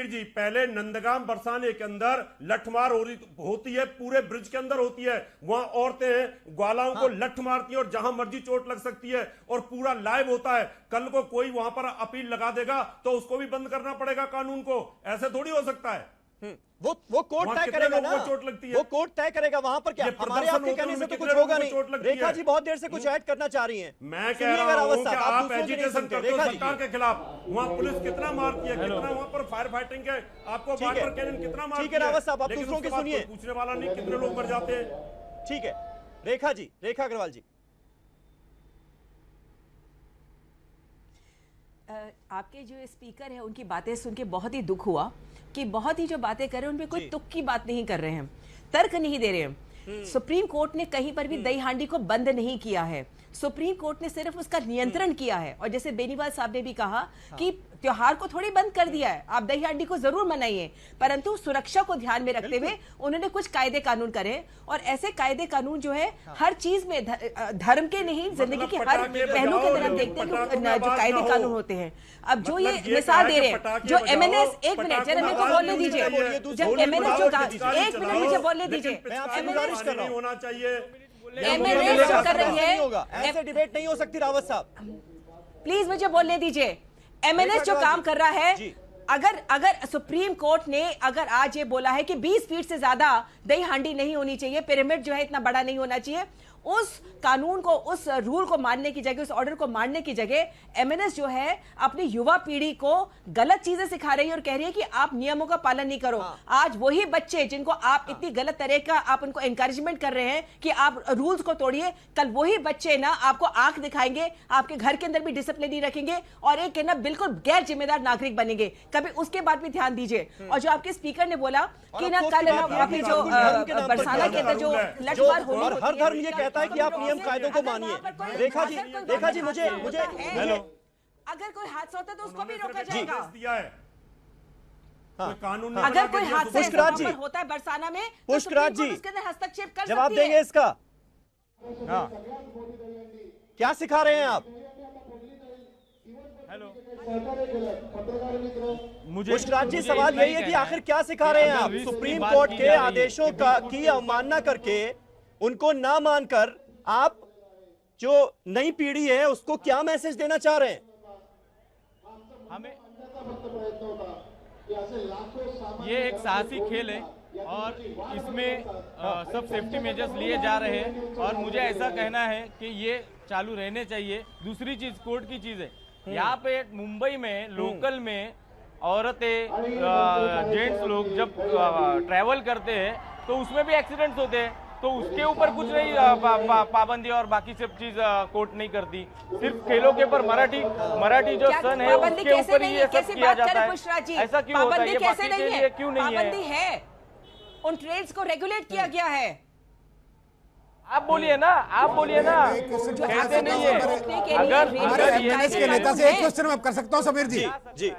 जी पहले नंदगाम बरसाने के अंदर लठमार होती है, पूरे ब्रिज के अंदर होती है। वहां औरतें ग्वालाओं को लठ मारती है और जहां मर्जी चोट लग सकती है, और पूरा लाइव होता है। कल को कोई वहां पर अपील लगा देगा तो उसको भी बंद करना पड़ेगा कानून को। ऐसे थोड़ी हो सकता है। वो कोर्ट तय करेगा ना, चोट लगती है, वो कोर्ट तय करेगा वहां पर। क्या हमारे आपके कहने से तो कुछ होगा नहीं। रेखा जी बहुत देर से कुछ ऐड करना चाह रही हैं। मैं कह रहा हूं कि आप एजिटेशन करते हो सरकार के खिलाफ। वहां पुलिस कितना मारती है, कितना वहां पर फायर फाइटिंग के आपको वाटर कैनन कितना मारती है। ठीक है रावत साहब, आप दूसरों की सुनिए, पूछने वाला नहीं कितने लोग मर जाते हैं। ठीक है रेखा जी, रेखा अग्रवाल जी। आपके जो स्पीकर है उनकी बातें सुन के बहुत ही दुख हुआ कि बहुत ही जो बातें कर रहे हैं उनमें कोई तुक की बात नहीं कर रहे हैं, तर्क नहीं दे रहे हैं। सुप्रीम कोर्ट ने कहीं पर भी दही हांडी को बंद नहीं किया है, सुप्रीम कोर्ट ने सिर्फ उसका नियंत्रण किया है। और जैसे बेनीवाल साहब ने भी कहा कि त्योहार को थोड़ी बंद कर दिया है, आप दही हांडी को जरूर मनाइए, परंतु सुरक्षा को ध्यान में रखते हुए उन्होंने कुछ कायदे कानून करे। और ऐसे कायदे कानून जो है हर चीज में, धर्म के नहीं, जिंदगी के हर पहलू के अंदर हम देखते हैं कि जो कायदे कानून होते हैं। अब जो ये मिसाल दे रहे हैं, जो एमएनएस, एक मिनट जरा मेरे को बोलने दीजिए, जब एमएनएस जो, एक मिनट मुझे बोलने दीजिए, होना चाहिए, एमएनएस जो कर रही है, ऐसे डिबेट नहीं हो सकती। रावत साहब प्लीज मुझे बोलने दीजिए। एमएनएस जो काम कर रहा है, अगर सुप्रीम कोर्ट ने अगर आज ये बोला है कि 20 फीट से ज्यादा दही हांडी नहीं होनी चाहिए, पिरामिड जो है इतना बड़ा नहीं होना चाहिए, उस कानून को, उस रूल को मानने की जगह, उस ऑर्डर को मानने की जगह एमएनएस जो है अपनी युवा पीढ़ी को गलत चीजें सिखा रही है और कह रही है कि आप नियमों का पालन नहीं करो। आज वही बच्चे जिनको आप इतनी गलत तरह का आप उनको एनकरेजमेंट कर रहे हैं कि आप रूल्स को तोड़िए, कल वही बच्चे ना आपको आंख दिखाएंगे, आपके घर के अंदर भी डिसिप्लिन नहीं रखेंगे और एक ना बिल्कुल गैर जिम्मेदार नागरिक बनेंगे। कभी उसके बाद भी ध्यान दीजिए। और जो आपके स्पीकर ने बोला कि ना कल अपनी जो बरसाना के अंदर जो लठमार होनी, हर धर्म ये कहता है कि आप नियम कायदों को मानिए। रेखा जी मुझे हेलो, अगर कोई हादसा होता है तो उसको भी रोका जाएगा। कानून अगर कोई हादसा पुष्कराज जी होता है बरसाना में, पुष्कराज जी उसके अंदर हस्तक्षेप कर जवाब सकती है। देंगे इसका। हाँ, क्या सिखा रहे हैं आप? हेलो, पुष्कराज जी सवाल यही है कि आखिर क्या सिखा रहे हैं आप? सुप्रीम कोर्ट के आदेशों की अवमानना करके, उनको ना मानकर आप जो नई पीढ़ी है उसको क्या मैसेज देना चाह रहे हैं? हमें ये एक साहसी खेल है और इसमें सब सेफ्टी मेजर्स लिए जा रहे हैं और मुझे ऐसा कहना है कि ये चालू रहने चाहिए। दूसरी चीज कोर्ट की चीज है, यहाँ पे मुंबई में लोकल में औरतें, जेंट्स लोग जब ट्रैवल करते हैं तो उसमें भी एक्सीडेंट्स होते हैं, तो उसके ऊपर कुछ नहीं पाबंदी और बाकी सब चीज कोर्ट नहीं करती। सिर्फ खेलों के ऊपर मराठी जो सन है उसके ऊपर ही ये सब किया जाता है। ऐसा क्यों होता है? ये बाकी के लिए क्यों नहीं है? उन ट्रेड्स को रेगुलेट किया गया है। आप बोलिए ना, आप बोलिए ना, कहते नहीं है। अगर एमएनएस के नेता से एक क्वेश्चन मैं कर सकता हूं समीर जी? जी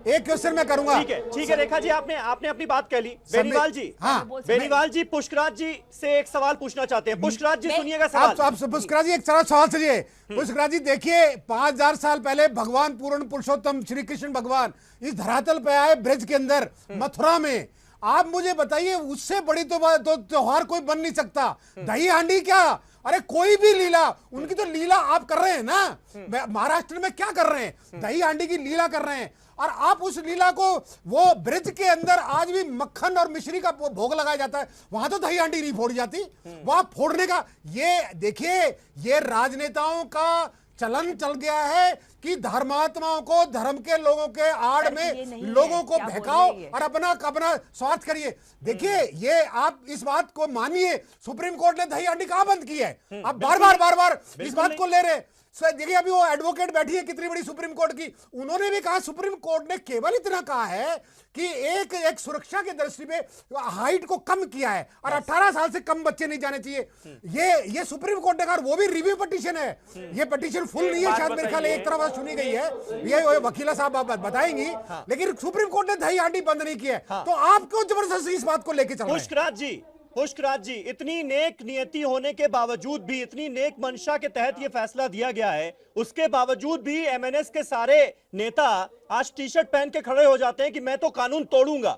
एक क्वेश्चन मैं करूंगा। ठीक है रेखा जी, आपने अपनी बात कह ली। बेनीवाल जी, हाँ, बेनीवाल जी पुष्कराज जी से एक सवाल पूछना चाहते हैं। पुष्कराज जी सुनिएगा सवाल। आप पुष्कराज जी एक सवाल सुनिए। पुष्कराज जी देखिए, 5000 साल पहले भगवान पूर्ण पुरुषोत्तम श्री कृष्ण भगवान इस धरातल पे आए, ब्रज के अंदर, मथुरा में। आप मुझे बताइए, उससे बड़ी तो त्योहार कोई बन नहीं सकता। दही हांडी क्या, अरे कोई भी लीला, उनकी तो लीला आप कर रहे हैं ना। महाराष्ट्र में क्या कर रहे हैं? दही हांडी की लीला कर रहे हैं। और आप उस लीला को, वो ब्रज के अंदर आज भी मक्खन और मिश्री का भोग लगाया जाता है, वहां तो दही हांडी नहीं फोड़ी जाती। वहां फोड़ने का, ये देखिए, ये राजनेताओं का चलन चल गया है कि धर्मात्माओं को, धर्म के लोगों के आड़ में लोगों को बहकाओ और अपना स्वार्थ करिए। देखिए, ये आप इस बात को मानिए, सुप्रीम कोर्ट ने दही हांडी कहां बंद की है? आप बार बार इस बात को ले रहे। देखिए, अभी वो एडवोकेट बैठी है कितनी बड़ी सुप्रीम कोर्ट की, उन्होंने भी कहा, सुप्रीम कोर्ट ने केवल इतना कहा है कि एक सुरक्षा की दृष्टि में हाइट को कम किया है और 18 साल से कम बच्चे नहीं जाने चाहिए। ये सुप्रीम कोर्ट ने कहा, वो भी रिव्यू पिटीशन है। ये पिटीशन फुल नहीं है, शायद मेरे ख्याल एक तरफ सुनी गई है, ये वकीला साहब आप बताएंगी। लेकिन सुप्रीम कोर्ट ने दही हांडी बंद नहीं किया है, तो आप क्यों जबरदस्ती इस बात को लेके चल रहे हैं? पुष्कराज जी, इतनी नेक नियति होने के बावजूद भी, इतनी नेक मंशा के तहत यह फैसला दिया गया है, उसके बावजूद भी एमएनएस के सारे नेता आज टी शर्ट पहन के खड़े हो जाते हैं कि मैं तो कानून तोड़ूंगा।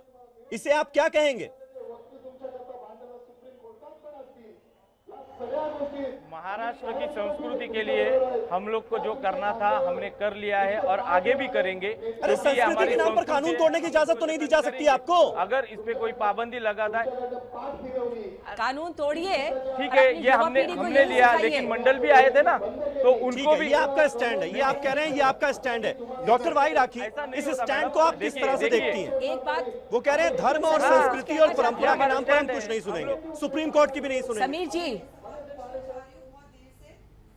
इसे आप क्या कहेंगे? महाराष्ट्र की संस्कृति के लिए हम लोग को जो करना था हमने कर लिया है और आगे भी करेंगे। अरे संस्कृति के नाम पर कानून तोड़ने की इजाजत तो नहीं दी जा सकती आपको। अगर इस पे कोई पाबंदी लगाता है, कानून तोड़िए, ठीक है, ये हमने लिया, लेकिन मंडल भी आए थे ना, तो उनको भी। ये आपका स्टैंड है, ये आप कह रहे हैं, ये आपका स्टैंड है। डॉक्टर वाई राखी, इस स्टैंड को आप किस तरह से देखती हैं? एक बात, वो कह रहे हैं धर्म और संस्कृति और परंपरा के नाम पर हम कुछ नहीं सुनेंगे, सुप्रीम कोर्ट की भी नहीं सुनेंगे। समीर जी,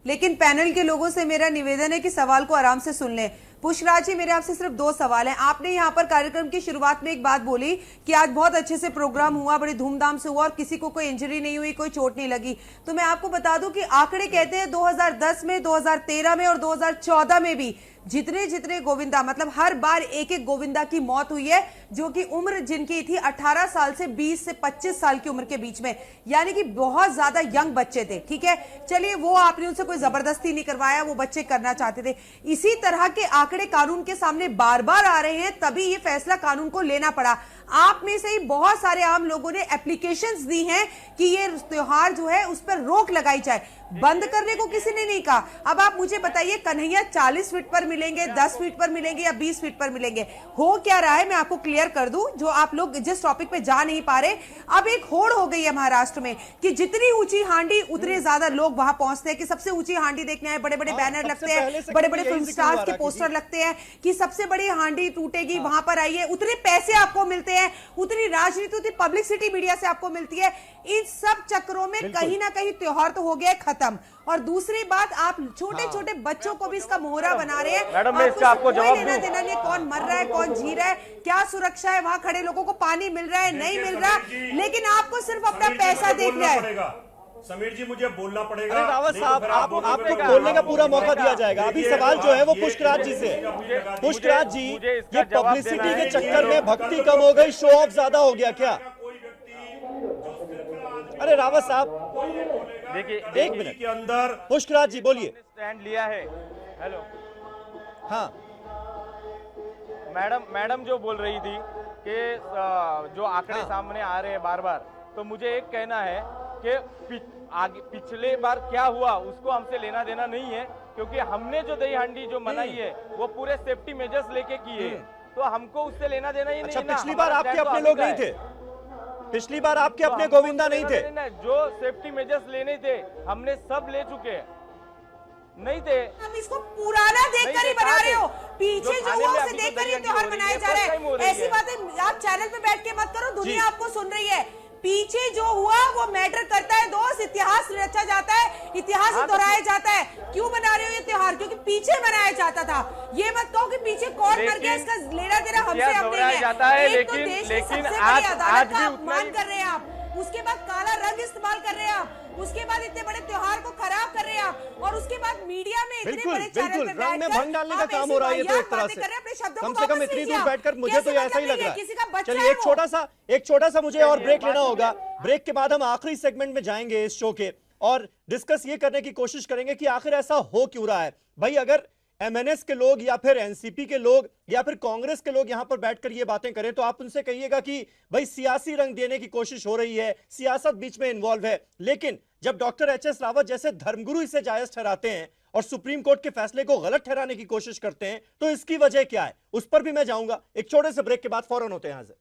लेकिन पैनल के लोगों से मेरा निवेदन है कि सवाल को आराम से सुन लें। पुष्पराज जी, मेरे आपसे सिर्फ 2 सवाल हैं। आपने यहाँ पर कार्यक्रम की शुरुआत में एक बात बोली कि आज बहुत अच्छे से प्रोग्राम हुआ, बड़ी धूमधाम से हुआ और किसी को कोई इंजरी नहीं हुई, कोई चोट नहीं लगी। तो मैं आपको बता दूं कि आंकड़े कहते हैं 2010 में, 2013 में और 2014 में भी जितने गोविंदा, मतलब हर बार एक एक गोविंदा की मौत हुई है, जो कि उम्र जिनकी थी 18 साल से 20 से 25 साल की उम्र के बीच में, यानी कि बहुत ज्यादा यंग बच्चे थे। ठीक है, चलिए, वो आपने उनसे कोई जबरदस्ती नहीं करवाया, वो बच्चे करना चाहते थे। इसी तरह के आंकड़े कानून के सामने बार बार आ रहे हैं, तभी ये फैसला कानून को लेना पड़ा। आप में से ही बहुत सारे आम लोगों ने एप्लीकेशंस दी हैं कि ये त्योहार जो है उस पर रोक लगाई जाए, बंद करने को किसी ने नहीं कहा। अब आप मुझे बताइए, कन्हैया 40 फीट पर मिलेंगे, 10 फीट पर मिलेंगे या 20 फीट पर मिलेंगे? हो क्या रहा है, मैं आपको क्लियर कर दूं, जो आप लोग जिस टॉपिक पे जा नहीं पा रहे। अब एक होड़ हो गई है महाराष्ट्र में कि जितनी ऊंची हांडी उतने ज्यादा लोग वहां पहुंचते हैं, कि सबसे ऊंची हांडी देखने आए, बड़े बड़े बैनर लगते हैं, बड़े बड़े फिल्म स्टार्स के पोस्टर लगते हैं कि सबसे बड़ी हांडी टूटेगी, वहां पर आइए। उतने पैसे आपको मिलते हैं, उतनी राजनीति, उतनी पब्लिसिटी मीडिया से आपको मिलती है। इन सब चक्रों में कहीं ना कहीं त्योहार तो हो गया खत्म। और दूसरी बात, आप छोटे छोटे बच्चों को भी इसका मोहरा बना रहे हैं। मैडम, मैं इसका आपको जवाब दूं। देना नहीं, कौन मर रहा है, कौन जी रहा है, क्या सुरक्षा है, वहां खड़े लोगों को पानी मिल रहा है, नहीं मिल रहा, लेकिन आपको सिर्फ अपना पैसा देखना है। समीर जी, मुझे बोलना पड़ेगा। अरे रावत साहब, आपको बोलने का पूरा मौका दिया जाएगा। अभी सवाल जो है वो पुष्पराज जी से। पुष्पराज जी, ये पब्लिसिटी के चक्कर में भक्ति कम हो गई, शो ऑफ ज्यादा हो गया क्या? अरे रावत साहब, देखिए, एक मिनट के अंदर पुष्पराज जी बोलिए। स्टैंड लिया है। हेलो, हाँ मैडम जो बोल रही थी कि जो आंकड़े सामने आ रहे हैं बार बार, तो मुझे एक कहना है कि पिछले बार क्या हुआ उसको हमसे लेना देना नहीं है, क्योंकि हमने जो दही हांडी जो मनाई है वो पूरे सेफ्टी मेजर्स लेके की है, तो हमको उससे लेना देना ही नहीं। अच्छा, पिछली बार आपके अपने लोग नहीं थे? पिछली बार आपके अपने गोविंदा नहीं थे? जो सेफ्टी मेजर्स लेने थे हमने सब ले चुके हैं। नहीं थे, हम इसको पुराना देखकर ही बना रहे हो, पीछे जो हुआ उसे देखकर ही त्योहार मनाया जा रहा है। ऐसी बातें आप चैनल पे बैठ के मत करो, दुनिया आपको सुन रही है। पीछे जो हुआ वो मैटर करता है दोस्त, इतिहास रचा जाता है, इतिहास दोहराया जाता है। क्यों बना रहे हो ये त्योहार? क्योंकि पीछे मनाया जाता था। ये मत कहो कि पीछे कौन मर गया, इसका लेना देना हमसे अब नहीं है। एक तो देश की सबसे बड़ी अदालत का अपमान कर रहे हैं आप, उसके बाद काला रंग इस्तेमाल कर रहे हैं आप, उसके बाद इतने बड़े त्योहार को खराब कर रहे हैं आप, और उसके बाद मीडिया में इतने बड़े चैनल पे रंग में भंग डालने का काम हो रहा है। तो एक तरह से कम से कम इतनी दूर बैठकर मुझे तो ऐसा ही लग रहा है। चलिए, एक छोटा सा मुझे और ब्रेक लेना होगा। ब्रेक के बाद हम आखिरी सेगमेंट में जाएंगे इस शो के और डिस्कस ये करने की कोशिश करेंगे कि आखिर ऐसा हो क्यों रहा है। भाई, अगर एमएनएस के लोग या फिर एनसीपी के लोग या फिर कांग्रेस के लोग यहां पर बैठकर ये बातें करें, तो आप उनसे कहिएगा कि भाई सियासी रंग देने की कोशिश हो रही है, सियासत बीच में इन्वॉल्व है। लेकिन जब डॉक्टर एचएस रावत जैसे धर्मगुरु इसे जायज ठहराते हैं और सुप्रीम कोर्ट के फैसले को गलत ठहराने की कोशिश करते हैं, तो इसकी वजह क्या है, उस पर भी मैं जाऊंगा। एक छोटे से ब्रेक के बाद फौरन होते हैं हाजिर।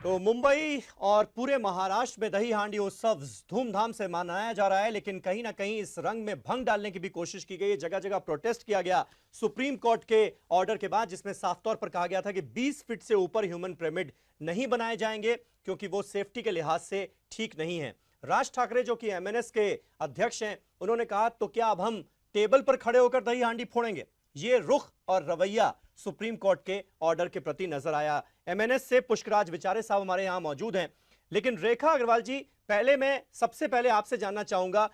तो मुंबई और पूरे महाराष्ट्र में दही हांडी उत्सव धूमधाम से मनाया जा रहा है, लेकिन कहीं ना कहीं इस रंग में भंग डालने की भी कोशिश की गई है। जगह जगह प्रोटेस्ट किया गया सुप्रीम कोर्ट के ऑर्डर के बाद, जिसमें साफ तौर पर कहा गया था कि 20 फीट से ऊपर ह्यूमन पिरामिड नहीं बनाए जाएंगे क्योंकि वो सेफ्टी के लिहाज से ठीक नहीं है। राज ठाकरे जो कि एमएनएस के अध्यक्ष हैं, उन्होंने कहा तो क्या अब हम टेबल पर खड़े होकर दही हांडी फोड़ेंगे? ये रुख और रवैया सुप्रीम कोर्ट के ऑर्डर के प्रति नजर आया। एमएनएस से पुष्पराज विचारे साहब हमारे यहां मौजूद हैं। लेकिन रेखा अग्रवाल जी, सबसे पहले आपसे जानना चाहूंगा,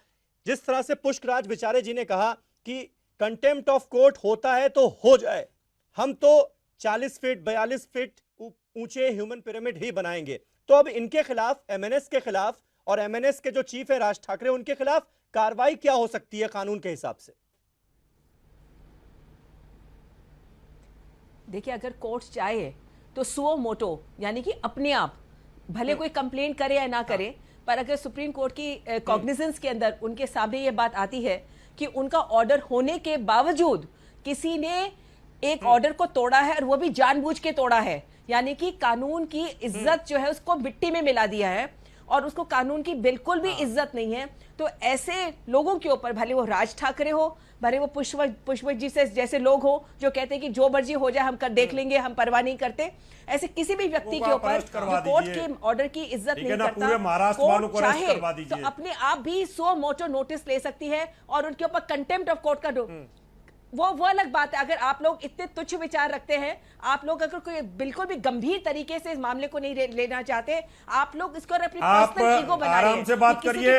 जिस तरह से पुष्पराज विचारे जी ने कहा कि कंटेम्प्ट ऑफ कोर्ट होता है तो हो जाए, हम तो 40 फीट 42 फीट ऊंचे ह्यूमन पिरामिड ही बनाएंगे, तो अब इनके खिलाफ, एमएनएस के खिलाफ और एमएनएस के जो चीफ है राज ठाकरे, उनके खिलाफ कार्रवाई क्या हो सकती है कानून के हिसाब से? देखिए, अगर कोर्ट चाहे तो सुओ मोटो यानी कि अपने आप भले कोई कंप्लेंट करे या ना करे, पर अगर सुप्रीम कोर्ट की कॉग्निजेंस के अंदर उनके सामने ये बात आती है कि उनका ऑर्डर होने के बावजूद किसी ने एक ऑर्डर को तोड़ा है और वो भी जानबूझ के तोड़ा है, यानी कि कानून की इज्जत जो है उसको मिट्टी में मिला दिया है और उसको कानून की बिल्कुल भी इज्जत नहीं है, तो ऐसे लोगों के ऊपर, भले वो राज ठाकरे हो, भले वो पुष्प जी से जैसे लोग हो जो कहते हैं कि जो मर्जी हो जाए हम कर देख लेंगे, हम परवाह नहीं करते, ऐसे किसी भी व्यक्ति के ऊपर जो कोर्ट के ऑर्डर की इज्जत नहीं करता, कोर्ट चाहे तो अपने आप भी सो मोटो नोटिस ले सकती है और उनके ऊपर कंटेम्प्ट ऑफ कोर्ट का वो अलग बात है। अगर आप लोग इतने तुच्छ विचार रखते हैं, आप लोग अगर कोई बिल्कुल भी गंभीर तरीके से इस मामले को नहीं लेना चाहते, आप लोग इसको अपनी पर्सनल ईगो बना रहे हैं। आराम से बात करिए,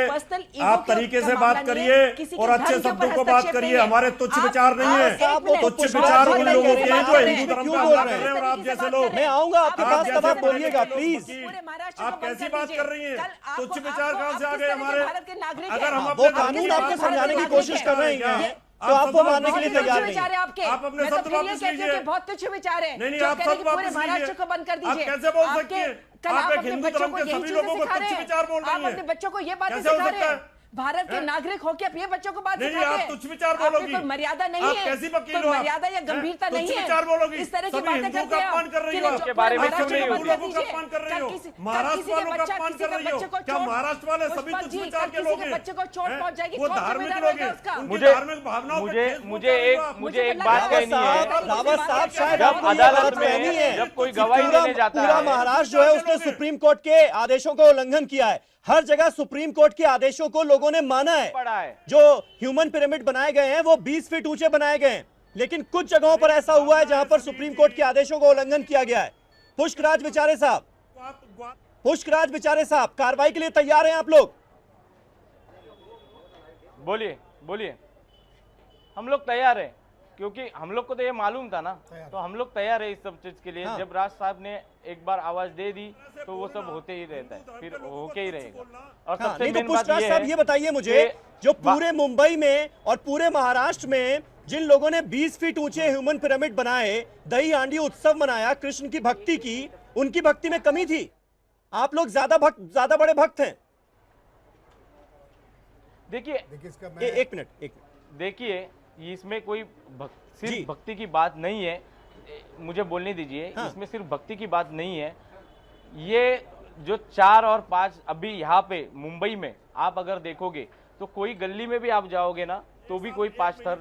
आप तरीके से बात करिए और अच्छे शब्दों को बात करिए। हमारे तुच्छ विचार नहीं है, तुच्छ विचार उन लोगों के हैं जो हिंदू धर्म का हमला कर रहे हैं और आप जैसे लोग। मैं आऊंगा आपके पास, तब आप बोलिएगा प्लीज। आप कैसी बात कर रही हैं? तुच्छ विचार कहां से आ गए हमारे? अगर हम वो कानून आपको समझाने की कोशिश कर रहे हैं तो आप वो मानने के लिए तैयार नहीं। आप अपने शब्द वापस लीजिए। बहुत तुच्छ विचार है। नहीं, आप शब्द वापस लीजिए। को बंद कर दीजिए। आप कैसे बोल सकती हैं? आप एक हिंदू धर्म के सभी लोगों को तुच्छ विचार बोल रही हैं। आप अपने बच्चों को ये बात सिखा रहे हैं, भारत के नागरिक होकर अपने बच्चों को बात सिखाते हैं। आप तुच्छ विचार बोलोगी, कोई मर्यादा नहीं है, कैसी वकील हो? मर्यादा या गंभीरता नहीं है, विचार बोलोगी, इस तरह की बातें करते हैं। अपमान कर रही हो, उसके बारे में लोगों का अपमान कर रही हो, महाराष्ट्र वालों का अपमान कर रही हो। क्या महाराष्ट्र वाले सभी तुच्छ विचार के लोग हैं? बच्चे को चोट पहुंच जाएगी, वो धार्मिक लोग हैं, उनकी धार्मिक भावनाओं मुझे एक बात कहनी है। रावत साहब, शायद जब अदालत में जब कोई गवाही देने जाता है, पूरा महाराष्ट्र जो है उसने सुप्रीम कोर्ट के आदेशों का उल्लंघन किया है। हर जगह सुप्रीम कोर्ट के आदेशों को लोगों ने माना है। जो ह्यूमन पिरामिड बनाए गए हैं वो 20 फीट ऊंचे बनाए गए हैं, लेकिन कुछ जगहों पर ऐसा हुआ है जहां पर सुप्रीम कोर्ट के आदेशों का उल्लंघन किया गया है। पुष्पराज विचारे साहब, पुष्पराज विचारे साहब, कार्रवाई के लिए तैयार हैं आप लोग? बोलिए। हम लोग तैयार हैं, क्योंकि हम लोग को तो ये मालूम था ना, तो हम लोग तैयार है इस सब चीज के लिए। हाँ। जब राज साहब ने एक बार आवाज दे दी तो वो सब होते ही रहता है, फिर होके ही रहेगा। और हाँ, सबसे मेन बात ये बताइए मुझे, जो पूरे मुंबई में और पूरे महाराष्ट्र में जिन लोगों ने 20 फीट ऊंचे ह्यूमन पिरामिड बनाए, दही हांडी उत्सव मनाया, कृष्ण की भक्ति की, उनकी भक्ति में कमी थी? आप लोग ज्यादा बड़े भक्त हैं। देखिए एक मिनट, देखिए इसमें कोई सिर्फ भक्ति की बात नहीं है, मुझे बोलने दीजिए। हाँ। इसमें सिर्फ भक्ति की बात नहीं है। ये जो 4 और 5 अभी यहाँ पे मुंबई में आप अगर देखोगे तो कोई गली में भी आप जाओगे ना तो भी कोई 5 थर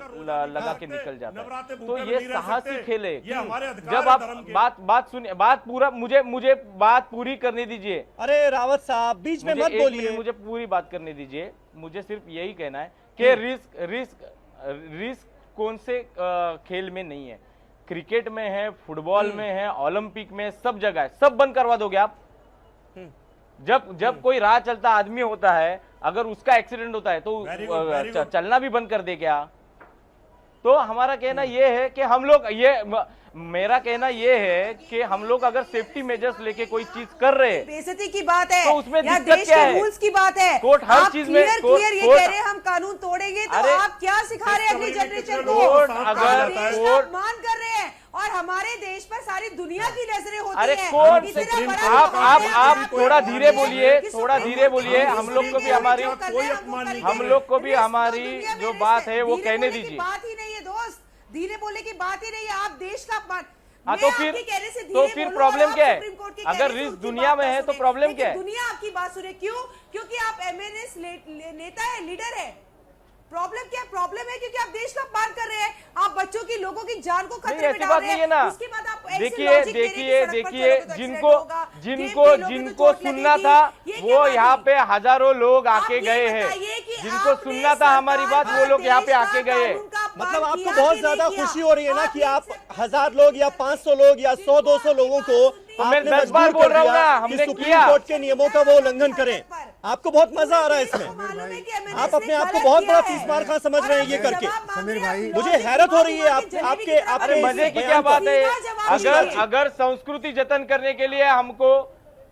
लगा के निकल जाता है। तो ये साहसी खेल है। जब आप बात सुनिए, मुझे बात पूरी करने दीजिए। अरे रावत साहब, बीच में मत बोलिए, मुझे पूरी बात करने दीजिए। मुझे सिर्फ यही कहना है कि रिस्क कौन से खेल में नहीं है। क्रिकेट में है, फुटबॉल में है, ओलंपिक में, सब जगह है। सब बंद करवा दोगे आप? जब कोई राह चलता आदमी होता है, अगर उसका एक्सीडेंट होता है तो चलना भी बंद कर दे क्या? तो हमारा कहना ये है कि हम लोग मेरा कहना ये है कि हम लोग अगर सेफ्टी मेजर्स लेके कोई चीज कर रहे हैं, बेइज्जती की बात है तो उसमें दिक्कत देश क्या के है? रूल्स की बात है। कोर्ट हर चीज में ये कह रहे हैं हम कानून तोड़ेंगे, तो आप क्या सिखा रहे हैं अगली जनरेशन को? अगर देश का अपमान कर रहे हैं और हमारे देश पर सारी दुनिया की नजरें होती हैं। अरे कौन आप थोड़ा धीरे बोलिए, थोड़ा धीरे बोलिए। हम लोग को भी हमारी जो बात है वो कहने दीजिए। बात ही नहीं है दोस्त, धीरे बोलने की बात ही नहीं है। आप देश का अपमान। हाँ, तो फिर प्रॉब्लम क्या है? अगर रिस्क दुनिया में है तो प्रॉब्लम क्या है? दुनिया आपकी बात सुने, क्यों? क्योंकि आप एमएनएस नेता है, लीडर है। प्रॉब्लम क्या? प्रॉब्लम है क्योंकि आप देश का अपमान कर रहे हैं, आप बच्चों की, लोगों की जान को खतरे में डाल रहे हैं। उसके बाद आप देखिए जिनको सुनना था वो यहाँ पे हजारों लोग आके गए हैं। जिनको सुनना था हमारी बात वो लोग यहाँ पे आके गए। मतलब आपको बहुत ज्यादा खुशी हो रही है ना कि आप 1000 लोग या 500 लोग या 100-200 लोगों को मैं 10 बार बोल रहा हूँ ना, हमने सुप्रीम कोर्ट के नियमों का वो उल्लंघन करें। आपको बहुत मजा आ रहा है इसमें, आप अपने आप को बहुत बड़ा तीसमार खां समझ रहे हैं ये करके। समीर भाई, मुझे हैरत हो रही है आपके मजे की क्या बात है? अगर संस्कृति जतन करने के लिए हमको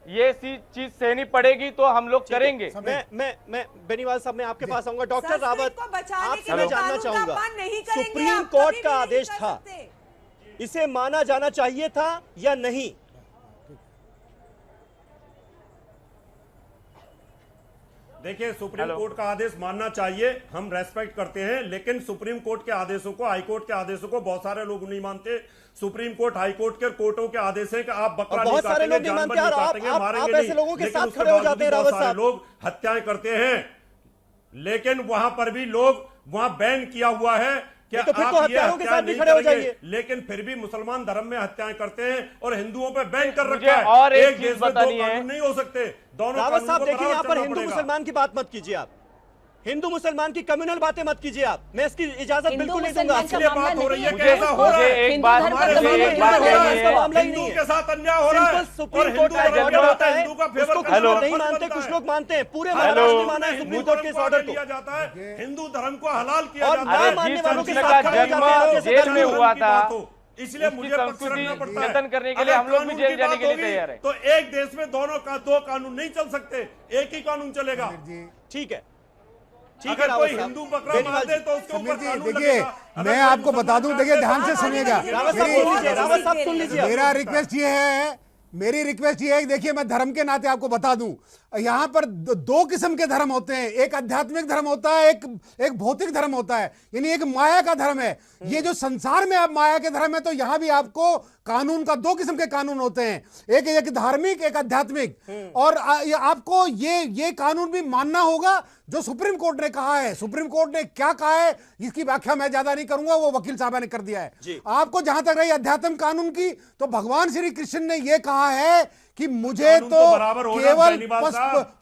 ये चीज सहनी पड़ेगी तो हम लोग करेंगे। मैं बेनीवाल साहब मैं आपके पास आऊंगा। डॉक्टर रावत, आपसे मैं लिए जानना कानून का चाहूंगा, अपमान नहीं करेंगे सुप्रीम आप, कोर्ट कभी का भी नहीं आदेश कर था, सकते। इसे माना जाना चाहिए था या नहीं? देखिए, सुप्रीम कोर्ट का आदेश मानना चाहिए, हम रेस्पेक्ट करते हैं, लेकिन सुप्रीम कोर्ट के आदेशों को, हाई कोर्ट के आदेशों को बहुत सारे लोग नहीं मानते। सुप्रीम कोर्ट, हाई कोर्ट के कोर्टों के आदेश हैं कि आप बकरा नहीं काटेंगे, जानवर नहीं काटेंगे, मारेंगे नहीं, लोगों के लेकिन साथ उसके खड़े हो बावजूद जाते हैं बहुत रावत सारे साहब। लोग हत्याएं करते हैं, लेकिन वहां पर भी लोग वहां बैन किया हुआ है कि तो फिर आप तो ये हत्यारों के हत्या साथ भी नहीं खड़े हो करेंगे, जाइए। लेकिन फिर भी मुसलमान धर्म में हत्याएं करते हैं और हिंदुओं पे बैन कर मुझे रखा है। और एक एक चीज देश में दो बतानी है। कानून नहीं हो सकते, दोनों रावत कानूनों साहब को देखिए, बराबर यहाँ पर चलना हिंदू पड़ेगा। मुसलमान की बात मत कीजिए आप, हिंदू मुसलमान की कम्युनल बातें मत कीजिए आप, मैं इसकी इजाजत बिल्कुल नहीं दूंगा। इसलिए बात हो रही है कि ऐसा हो रहा है, एक बात हमारे मुझे सामने एक बात हो रहा कहनी है, है, मामला ही हिंदू नहीं है। के साथ अन्याय हो रहा है सिंपल सुप्रीम कोर्ट का हिंदू ऑर्डर होता है, हिंदू का फेवर उसको कुछ लोग नहीं मानते, कुछ लोग मानते हैं। पूरे महाराष्ट्र ने माना है सुप्रीम कोर्ट के इस ऑर्डर को। लिया जाता है, हिंदू धर्म को हलाल किया और जाता ना है। मानने जिस वालों के कृष्ण साथ का खड़े हो जन्म जाते हैं, आप जैसे जेल धर्म में गुरु। हुआ था, इसलिए उसकी मुझे पक्ष संस्कृति रखना पड़ता है। जतन करने के लिए अगर हम लोग भी कानून जेल की जाने बात के लिए होगी, तैयार हैं। तो एक देश में दोनों का दो कानून नहीं चल सकते, एक ही कानून चलेगा। ठीक है, अगर कोई हिंदू बकरा मार दे तो उसके ऊपर समीर जी, कानून देखिए, लगेगा। मैं आपको बता दूं, देखिए ध्यान से सुनिएगा। रावत साहब बोल लीजिए, रावत साहब सुन लीजिए। मेरा रिक्वेस्ट ये है, मेरी रिक्वेस्ट ये है कि देखिए, मैं धर्म के नाते आपको बता दूं, यहां पर दो किस्म के धर्म होते हैं, एक आध्यात्मिक धर्म होता है, एक भौतिक धर्म होता है, यानी एक माया का धर्म है। ये जो संसार में आप माया के धर्म है, तो यहां भी आपको कानून का दो किस्म के कानून होते हैं, एक धार्मिक, एक आध्यात्मिक। और आपको ये कानून भी मानना होगा जो सुप्रीम कोर्ट ने कहा है। सुप्रीम कोर्ट ने क्या कहा है इसकी व्याख्या मैं ज्यादा नहीं करूंगा, वो वकील साहब ने कर दिया है। आपको जहां तक रही अध्यात्म कानून की, तो भगवान श्री कृष्ण ने यह कहा है कि मुझे तो केवल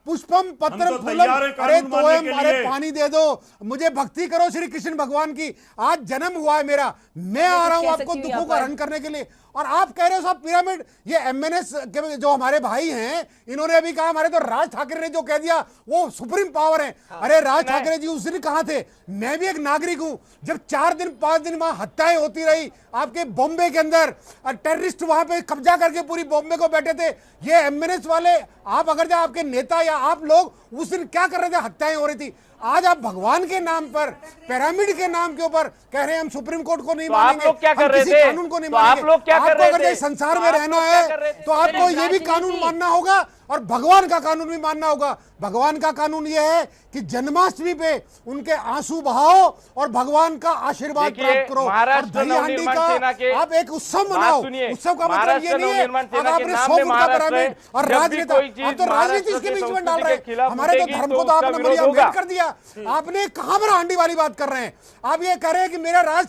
पुष्पम पत्र फूलम, अरे तो पानी दे दो, मुझे भक्ति करो श्री कृष्ण भगवान की। आज जन्म हुआ है मेरा, मैं आ रहा हूं आपको दुखों का हरण करने के लिए। और आप कह रहे हो साहब पिरामिड, ये एमएनएस के जो हमारे भाई हैं, इन्होंने अभी कहा हमारे तो राज ठाकरे ने जो कह दिया वो सुप्रीम पावर है। अरे राज ठाकरे जी उस दिन कहां थे? मैं भी एक नागरिक हूं। जब 4 दिन 5 दिन वहां हत्याएं होती रही आपके बॉम्बे के अंदर, टेररिस्ट वहां पे कब्जा करके पूरी बॉम्बे को बैठे थे, ये एमएनएस वाले, आप अगर जो आपके नेता या आप लोग उस दिन क्या कर रहे थे? हत्याएं हो रही थी। आज आप भगवान के नाम पर, पिरामिड के नाम के ऊपर कह रहे हैं हम सुप्रीम कोर्ट को नहीं मानेंगे, आप क्या कर रहे किसी थे? कानून को नहीं तो मानेंगे। आप लोग क्या कर रहे आपको अगर थे? इस संसार में रहना है तो आपको ये भी कानून मानना होगा और भगवान का कानून भी मानना होगा। भगवान का कानून यह है कि जन्माष्टमी पे उनके आंसू बहाओ और भगवान का आशीर्वाद प्राप्त करो। और दही हांडी का आप एक उत्सव मनाओ। उत्सव का मतलब ये नहीं है अब आपने 100 फुट का पिरामिड और राजनेता, आप तो राजनीति इसके बीच में डाल रहे हैं। हमारे तो धर्म को तो आपने मर्यादा कर दिया। आपने कहां पर हांडी वाली बात कर रहे हैं? आप ये कह रहे हैं कि मेरा राज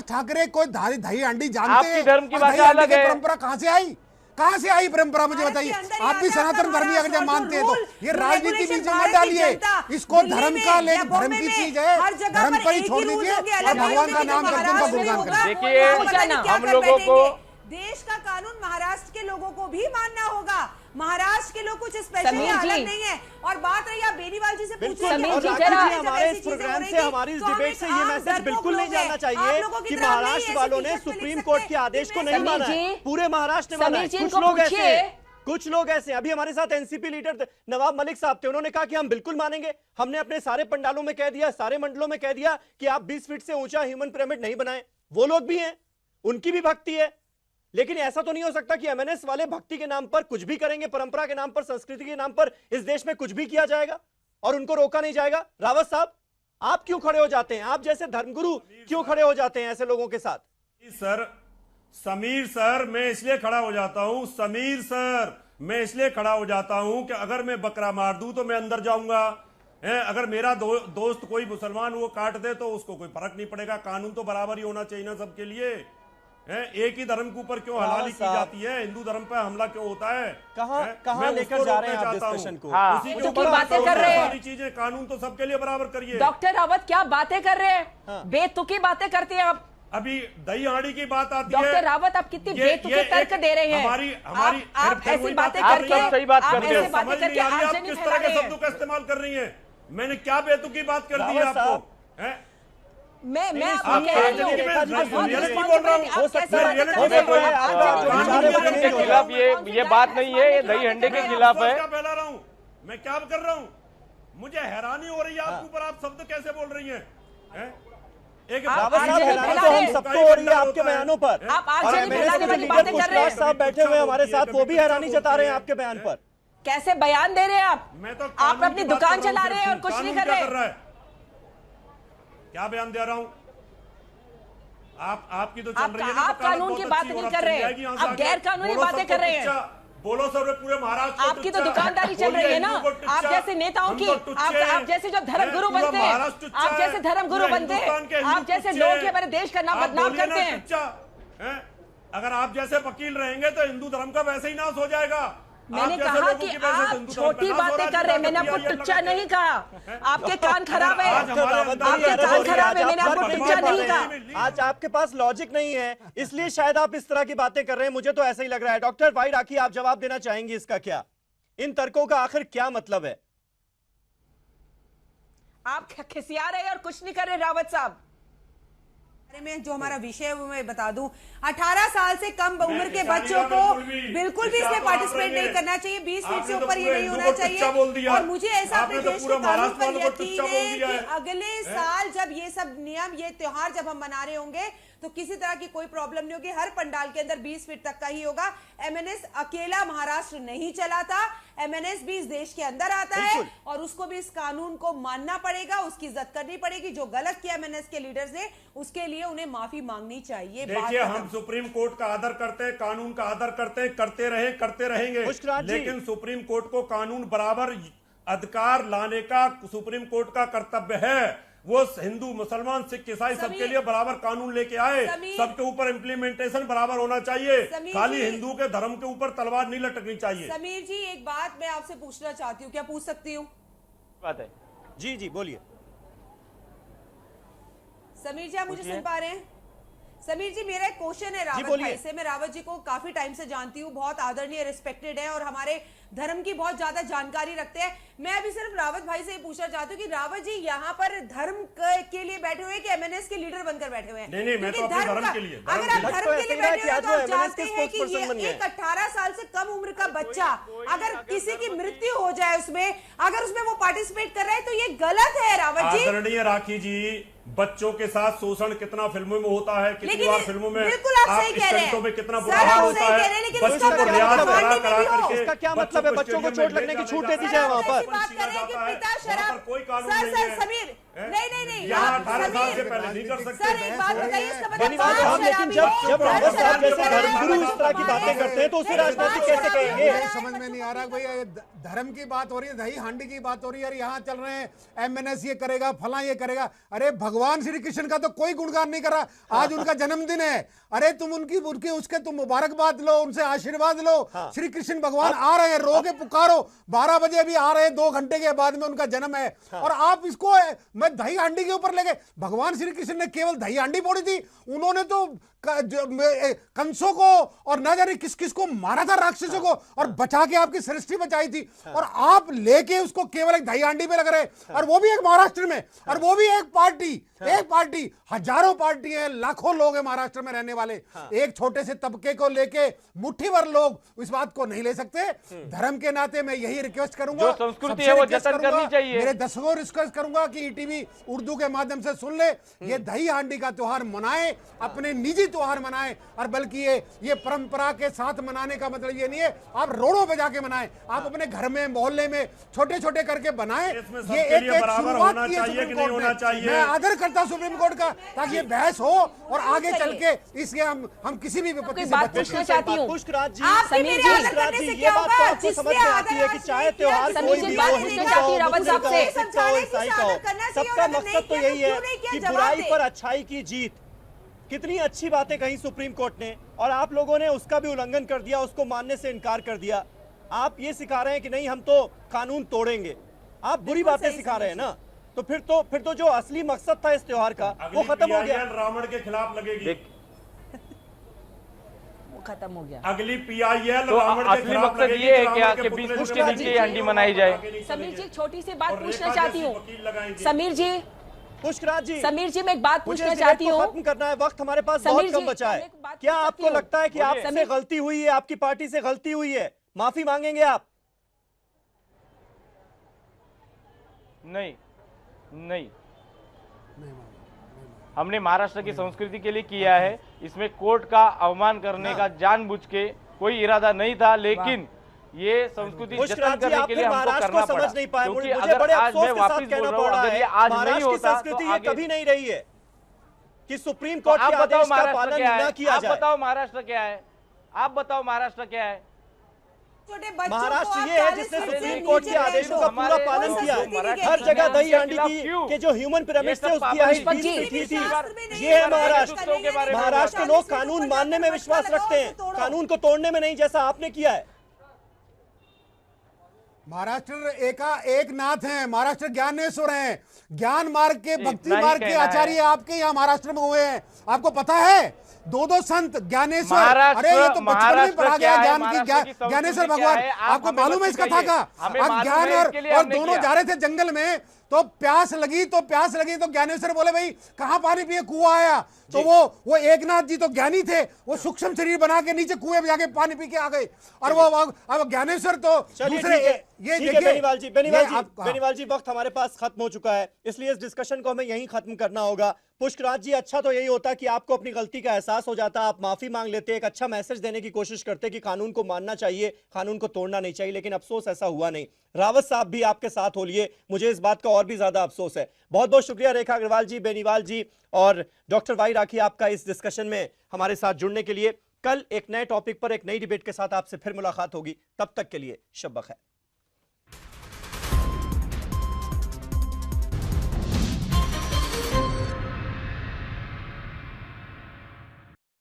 ठाकरे कोई दही हांडी जानते हैं? धर्म की भाषा अलग है। परंपरा कहां से आई? कहां से आई परंपरा, मुझे बताइए। आप भी सनातन धर्मी अगर जब मानते हैं तो ये राजनीति बीच में मत डालिए। इसको धर्म का ले, धर्म की चीज है, धर्म पर ही छोड़ दीजिए और भगवान का नाम करके उनका गुणगान करिए। देखिए, हम लोगों को देश का कानून महाराष्ट्र के लोगों को भी मानना होगा। महाराष्ट्र के लोग कुछ स्पेशली अलग नहीं है। और बात रही आप बेनीवाल जी से पूछिए, हमारे इस प्रोग्राम से, हमारी इस डिबेट से ये मैसेज बिल्कुल नहीं जाना चाहिए कि महाराष्ट्र वालों ने सुप्रीम कोर्ट के आदेश को नहीं माना है। पूरे महाराष्ट्र ने माना है। कुछ लोग ऐसे अभी हमारे साथ एनसीपी लीडर नवाब मलिक साहब थे, उन्होंने कहा कि हम बिल्कुल मानेंगे। हमने अपने सारे पंडालों में कह दिया, सारे मंडलों में कह दिया कि आप 20 फीट से ऊंचा ह्यूमन पिरामिड नहीं बनाए। वो लोग भी हैं, उनकी भी भक्ति है, लेकिन ऐसा तो नहीं हो सकता कि एमएनएस वाले भक्ति के नाम पर कुछ भी करेंगे, परंपरा के नाम पर, संस्कृति के नाम पर इस देश में कुछ भी किया जाएगा और उनको रोका नहीं जाएगा। रावत साहब, आप क्यों खड़े हो जाते हैं? आप जैसे धर्मगुरु क्यों खड़े हो जाते हैं ऐसे लोगों के साथ? सर, समीर सर, मैं इसलिए खड़ा हो जाता हूं, समीर सर, मैं इसलिए खड़ा हो जाता हूं कि अगर मैं बकरा मार दूं तो मैं अंदर जाऊंगा। अगर मेरा दोस्त कोई मुसलमान वो काट दे तो उसको कोई फर्क नहीं पड़ेगा। कानून तो बराबर ही होना चाहिए ना सबके लिए। एक ही धर्म के ऊपर क्यों हलाली की जाती है? हिंदू धर्म पर हमला क्यों होता है? कहां लेकर जा रहे हैं आप डिस्कशन को? उसी के ऊपर बातें कर रहे हैं। सारी चीजें, कानून तो सबके लिए बराबर करिए। डॉक्टर रावत क्या बातें कर रहे हैं? बेतुकी बातें करते हैं आप। अभी दही हांडी की बात आती है। डॉक्टर रावत, आप कितनी बेतुके तर्क दे रहे हैं। आप ऐसी बातें करके, सही बात कर रहे हैं। समझ नहीं आ रही आप किस तरह के शब्दों का इस्तेमाल कर रही हैं। मैंने क्या बेतुकी बात कर दी है आपको? मैं आपको कह रही हूँ के खिलाफ ये बात नहीं है, ये दही हंडी के खिलाफ है। फैला रहा हूँ मैं, क्या कर रहा हूँ? मुझे हैरानी हो रही है आपके ऊपर, आप शब्द कैसे बोल रही हैं? एक हैरानी तो हम सबको हो रही है आपके बयानों पर, और एमएनएस के लीडर पुष्पराज साहब बैठे हुए हमारे साथ, वो भी हैरानी जता रहे हैं आपके बयान पर। कैसे बयान दे रहे हैं आप? मैं तो आप अपनी दुकान चला रहे हैं और कुछ नहीं कर रहे। क्या बयान दे रहा हूं? आपकी तो चल रही है, आप कानून की बात नहीं कर रहे हैं, आप गैर कानूनी बातें कर रहे हैं। बोलो सर, पूरे महाराष्ट्र आपकी तो दुकानदारी चल रही है ना, आप जैसे नेताओं की, आप जैसे जो धर्मगुरु बनते हैं, आप जैसे धर्मगुरु बनते हैं, आप जैसे लोग हमारे देश का नाम बदनाम करते हैं। अगर आप जैसे वकील रहेंगे तो हिंदू धर्म का वैसे ही नाश हो जाएगा। मैंने कहा कि आप छोटी बातें कर रहे हैं, मैंने आपको टुच्चा नहीं कहा। आपके कान खराब है, आपके कान खराब है, मैंने आपको टुच्चा नहीं कहा। आज आपके पास लॉजिक नहीं है, इसलिए शायद आप इस तरह की बातें कर रहे हैं, मुझे तो ऐसा ही लग रहा है। डॉक्टर वाई राखी, आप जवाब देना चाहेंगे इसका क्या? इन तर्कों का आखिर क्या मतलब है? आप खिसिया रहे हैं और कुछ नहीं कर रहे रावत साहब। में जो हमारा विषय है वो मैं बता दूं, 18 साल से कम उम्र के बच्चों को बिल्कुल भी इसमें पार्टिसिपेट नहीं करना चाहिए, 20 फीट से ऊपर ये नहीं होना चाहिए। और मुझे ऐसा अपने देश के कानून पर यकीन है कि अगले साल जब ये सब नियम, ये त्योहार जब हम मना रहे होंगे तो किसी तरह की कोई प्रॉब्लम नहीं होगी। हर पंडाल के अंदर 20 फीट तक का ही होगा। एमएनएस अकेला महाराष्ट्र नहीं चलाता, एमएनएस भी इस देश के अंदर आता है और उसको भी इस कानून को मानना पड़ेगा, उसकी इज्जत करनी पड़ेगी। जो गलत किया एमएनएस के लीडर्स ने, उसके लिए उन्हें माफी मांगनी चाहिए। देखिए, हम सुप्रीम कोर्ट का आदर करते हैं, कानून का आदर करते हैं, करते रहेंगे, लेकिन सुप्रीम कोर्ट को कानून बराबर अधिकार लाने का सुप्रीम कोर्ट का कर्तव्य है। वो हिंदू, मुसलमान, सिख, ईसाई सबके लिए बराबर कानून लेके आए, सबके ऊपर इम्प्लीमेंटेशन बराबर होना चाहिए। खाली हिंदू के धर्म के ऊपर तलवार नहीं लटकनी चाहिए। समीर जी, एक बात मैं आपसे पूछना चाहती हूँ, क्या पूछ सकती हूँ? बात है जी जी बोलिए। समीर जी, आप मुझे सुन पा रहे हैं? समीर जी, मेरा एक क्वेश्चन है रावत भाई से। मैं रावत जी को काफी टाइम से जानती हूँ, बहुत आदरणीय, रिस्पेक्टेड है और हमारे धर्म की बहुत ज्यादा जानकारी रखते हैं। मैं अभी सिर्फ रावत भाई से पूछना चाहती हूँ कि रावत जी यहाँ पर धर्म के लिए बैठे हुए हैं कि एमएनएस के लीडर बनकर बैठे हुए हैं? नहीं, मैं तो अपने धर्म के लिए। अगर आप धर्म के लिए बैठे हुए तो आप जानते हैं कि ये एक 18 साल से कम उम्र का बच्चा, अगर किसी की मृत्यु हो जाए उसमें, अगर उसमें वो पार्टिसिपेट कर रहा है तो ये गलत है रावत जी। आदरणीय राखी जी, बच्चों के साथ शोषण कितना फिल्मों में होता है, कितनी बार फिल्मों में, बिल्कुल आप सही कह रहे हैं, में कितना बुरा हाल होता है, बच्चों को रियाज करा करके। इसका क्या मतलब है? बच्चों को चोट लगने की छूट दे दी जाए वहाँ पर? बात कर रहे हैं कि पिता शराब, कोई कानून सर नहीं है। समीर, नहीं, यहाँ 18 साल से पहले नहीं कर सकते। सर एक बात बताइए, इसका लेकिन जब रावत साहब जैसे धर्मगुरु इस तरह की बातें करते हैं तो उसे राजनीति कैसे कहेंगे? समझ में नहीं आ रहा भैया, ये धर्म की बात हो रही है, दही हांडी की बात हो रही है, और यहाँ चल रहे हैं एमएनएस ये करेगा, फला ये करेगा। अरे भगवान श्री कृष्ण का तो कोई गुणगान नहीं कर रहा, आज उनका जन्मदिन है। अरे तुम उनकी उसके तुम मुबारकबाद लो, उनसे आशीर्वाद लो। श्री कृष्ण भगवान आ रहे हैं, रो के पुकारो, 12 बजे अभी आ रहे हैं, 2 घंटे के बाद में उनका जन्म है। और आप इसको मैं दही हांडी के ऊपर लेके, भगवान श्री कृष्ण ने केवल दही हांडी फोड़ी थी, उन्होंने तो कंसों को और न जाने किस किस को मारा था, राक्षसों को, और बचा के आपकी सृष्टि बचाई थी। और आप लेके उसको केवल एक दही हांडी पे लग रहे, और वो भी एक महाराष्ट्र में, और वो भी एक पार्टी, हजारों पार्टी है, लाखों लोग हैं महाराष्ट्र में रहने वाले। एक छोटे से तबके को लेके मुट्ठी भर लोग इस बात को नहीं ले सकते। धर्म के नाते मैं यही रिक्वेस्ट करूंगा, जो संस्कृति है वो जतन करनी चाहिए। मेरे दर्शकों रिक्वेस्ट करूंगा कि ईटीवी उर्दू के माध्यम से सुन ले, ये दही हांडी का त्योहार मनाए, अपने निजी त्योहार मनाएं, और बल्कि ये परंपरा के साथ मनाने का मतलब ये नहीं है आप रोडों पे जाके मनाएं, आप अपने घर में, मोहल्ले में छोटे छोटे करके बनाएं। ये एक शुरुआत की है सुप्रीम कोर्ट ने। मैं आदर करता हूं सुप्रीम कोर्ट का, ताकि ये बहस हो और आगे चल के इसके हम किसी भी विपत्ति से बच पूछना चाहती हूँ। पुष्कराज जी, समीर जी, ये बात तो आपको समझ में आती है कि चाहे त्योहार कोई भी हो, हिंदू का हो, मुस्लिम का हो, सिख का हो, ईसाई का हो, सबका मकसद तो यही है कि बुराई पर अच्छाई की जीत। कितनी अच्छी बातें कही सुप्रीम कोर्ट ने, और आप लोगों ने उसका भी उल्लंघन कर दिया, उसको मानने से इनकार कर दिया। आप ये सिखा रहे हैं कि नहीं हम तो कानून तोड़ेंगे, आप बुरी बातें सिखा रहे हैं ना। तो फिर तो जो असली मकसद था इस त्योहार का वो खत्म हो गया। रावण के खिलाफ लगेगी, वो खत्म हो गया। अगली पीआईएल तो असली मकसद ये है कि आपके 20 फुट के नीचे हांडी मनाई जाए। समीर जी, छोटी सी बात पूछना चाहती हूँ। समीर जी, पुष्कराज जी, समीर जी, मैं एक बात मुझे पूछना चाहती हूँ। खत्म करना है, वक्त हमारे पास बहुत कम बचा है। क्या आपको लगता है कि आपसे गलती हुई है, आपकी पार्टी से गलती हुई है, माफी मांगेंगे आप? नहीं, नहीं, हमने महाराष्ट्र की संस्कृति के लिए किया है। इसमें कोर्ट का अवमान करने का जानबूझ के कोई इरादा नहीं था, लेकिन ये संस्कृति जतन करने के लिए हमको करना पड़ा। समझ नहीं पाए, क्योंकि मुझे अगर बड़े आज अफसोस मैं के वापस साथ कहना बोल पड़ रहा रहा हूं, अगर है, ये आज नहीं महाराष्ट्र की होता संस्कृति तो ये आगे कभी नहीं रही है कि सुप्रीम कोर्ट आप के बताओ आदेश का महाराष्ट्र पालन क्या न है? किया आप जाए। बताओ महाराष्ट्र क्या है? आप बताओ महाराष्ट्र क्या है? महाराष्ट्र ये है जिसने सुप्रीम कोर्ट के आदेशों का पूरा पालन किया है। हर जगह दही हांडी के जो ह्यूमन पिरामिड थे उसकी हाइट 20 फीट थी। ये है महाराष्ट्र। महाराष्ट्र लोग कानून मानने में विश्वास रखते हैं, कानून को तोड़ने में नहीं, जैसा आपने किया है। महाराष्ट्र एक नाथ हैं, महाराष्ट्र ज्ञानेश्वर हैं, ज्ञान मार्ग के, भक्ति मार्ग के आचार्य आपके यहाँ महाराष्ट्र में हुए हैं। आपको पता है, दो संत ज्ञानेश्वर, अरे ये तो बचपन में पढ़ा गया ज्ञान की, ज्ञानेश्वर भगवान, आपको मालूम है इस कथा का? आप ज्ञान और दोनों जा रहे थे जंगल में, तो प्यास लगी तो ज्ञानेश्वर बोले भाई कहां पानी पिए, कुआं आया। तो वो एकनाथ जी तो ज्ञानी थे, वो सूक्ष्म शरीर बना के नीचे कुएं में जाके पानी पी के आ गए। और वो अब ज्ञानेश्वर तो दूसरे, ये देखिए बेनीवाल जी, वक्त हमारे पास खत्म हो चुका है, इसलिए इस डिस्कशन को हमें यहीं खत्म करना होगा। पुष्कराज जी, अच्छा तो यही होता कि आपको अपनी गलती का एहसास हो जाता, आप माफी मांग लेते, एक अच्छा मैसेज देने की कोशिश करते कि कानून को मानना चाहिए, कानून को तोड़ना नहीं चाहिए, लेकिन अफसोस ऐसा हुआ नहीं। रावत साहब भी आपके साथ हो लिए, मुझे इस बात का और भी ज्यादा अफसोस है। बहुत बहुत शुक्रिया रेखा अग्रवाल जी, बेनीवाल जी और डॉक्टर वाई राखी, आपका इस डिस्कशन में हमारे साथ जुड़ने के लिए। कल एक नए टॉपिक पर एक नई डिबेट के साथ आपसे फिर मुलाकात होगी, तब तक के लिए शब बखैर।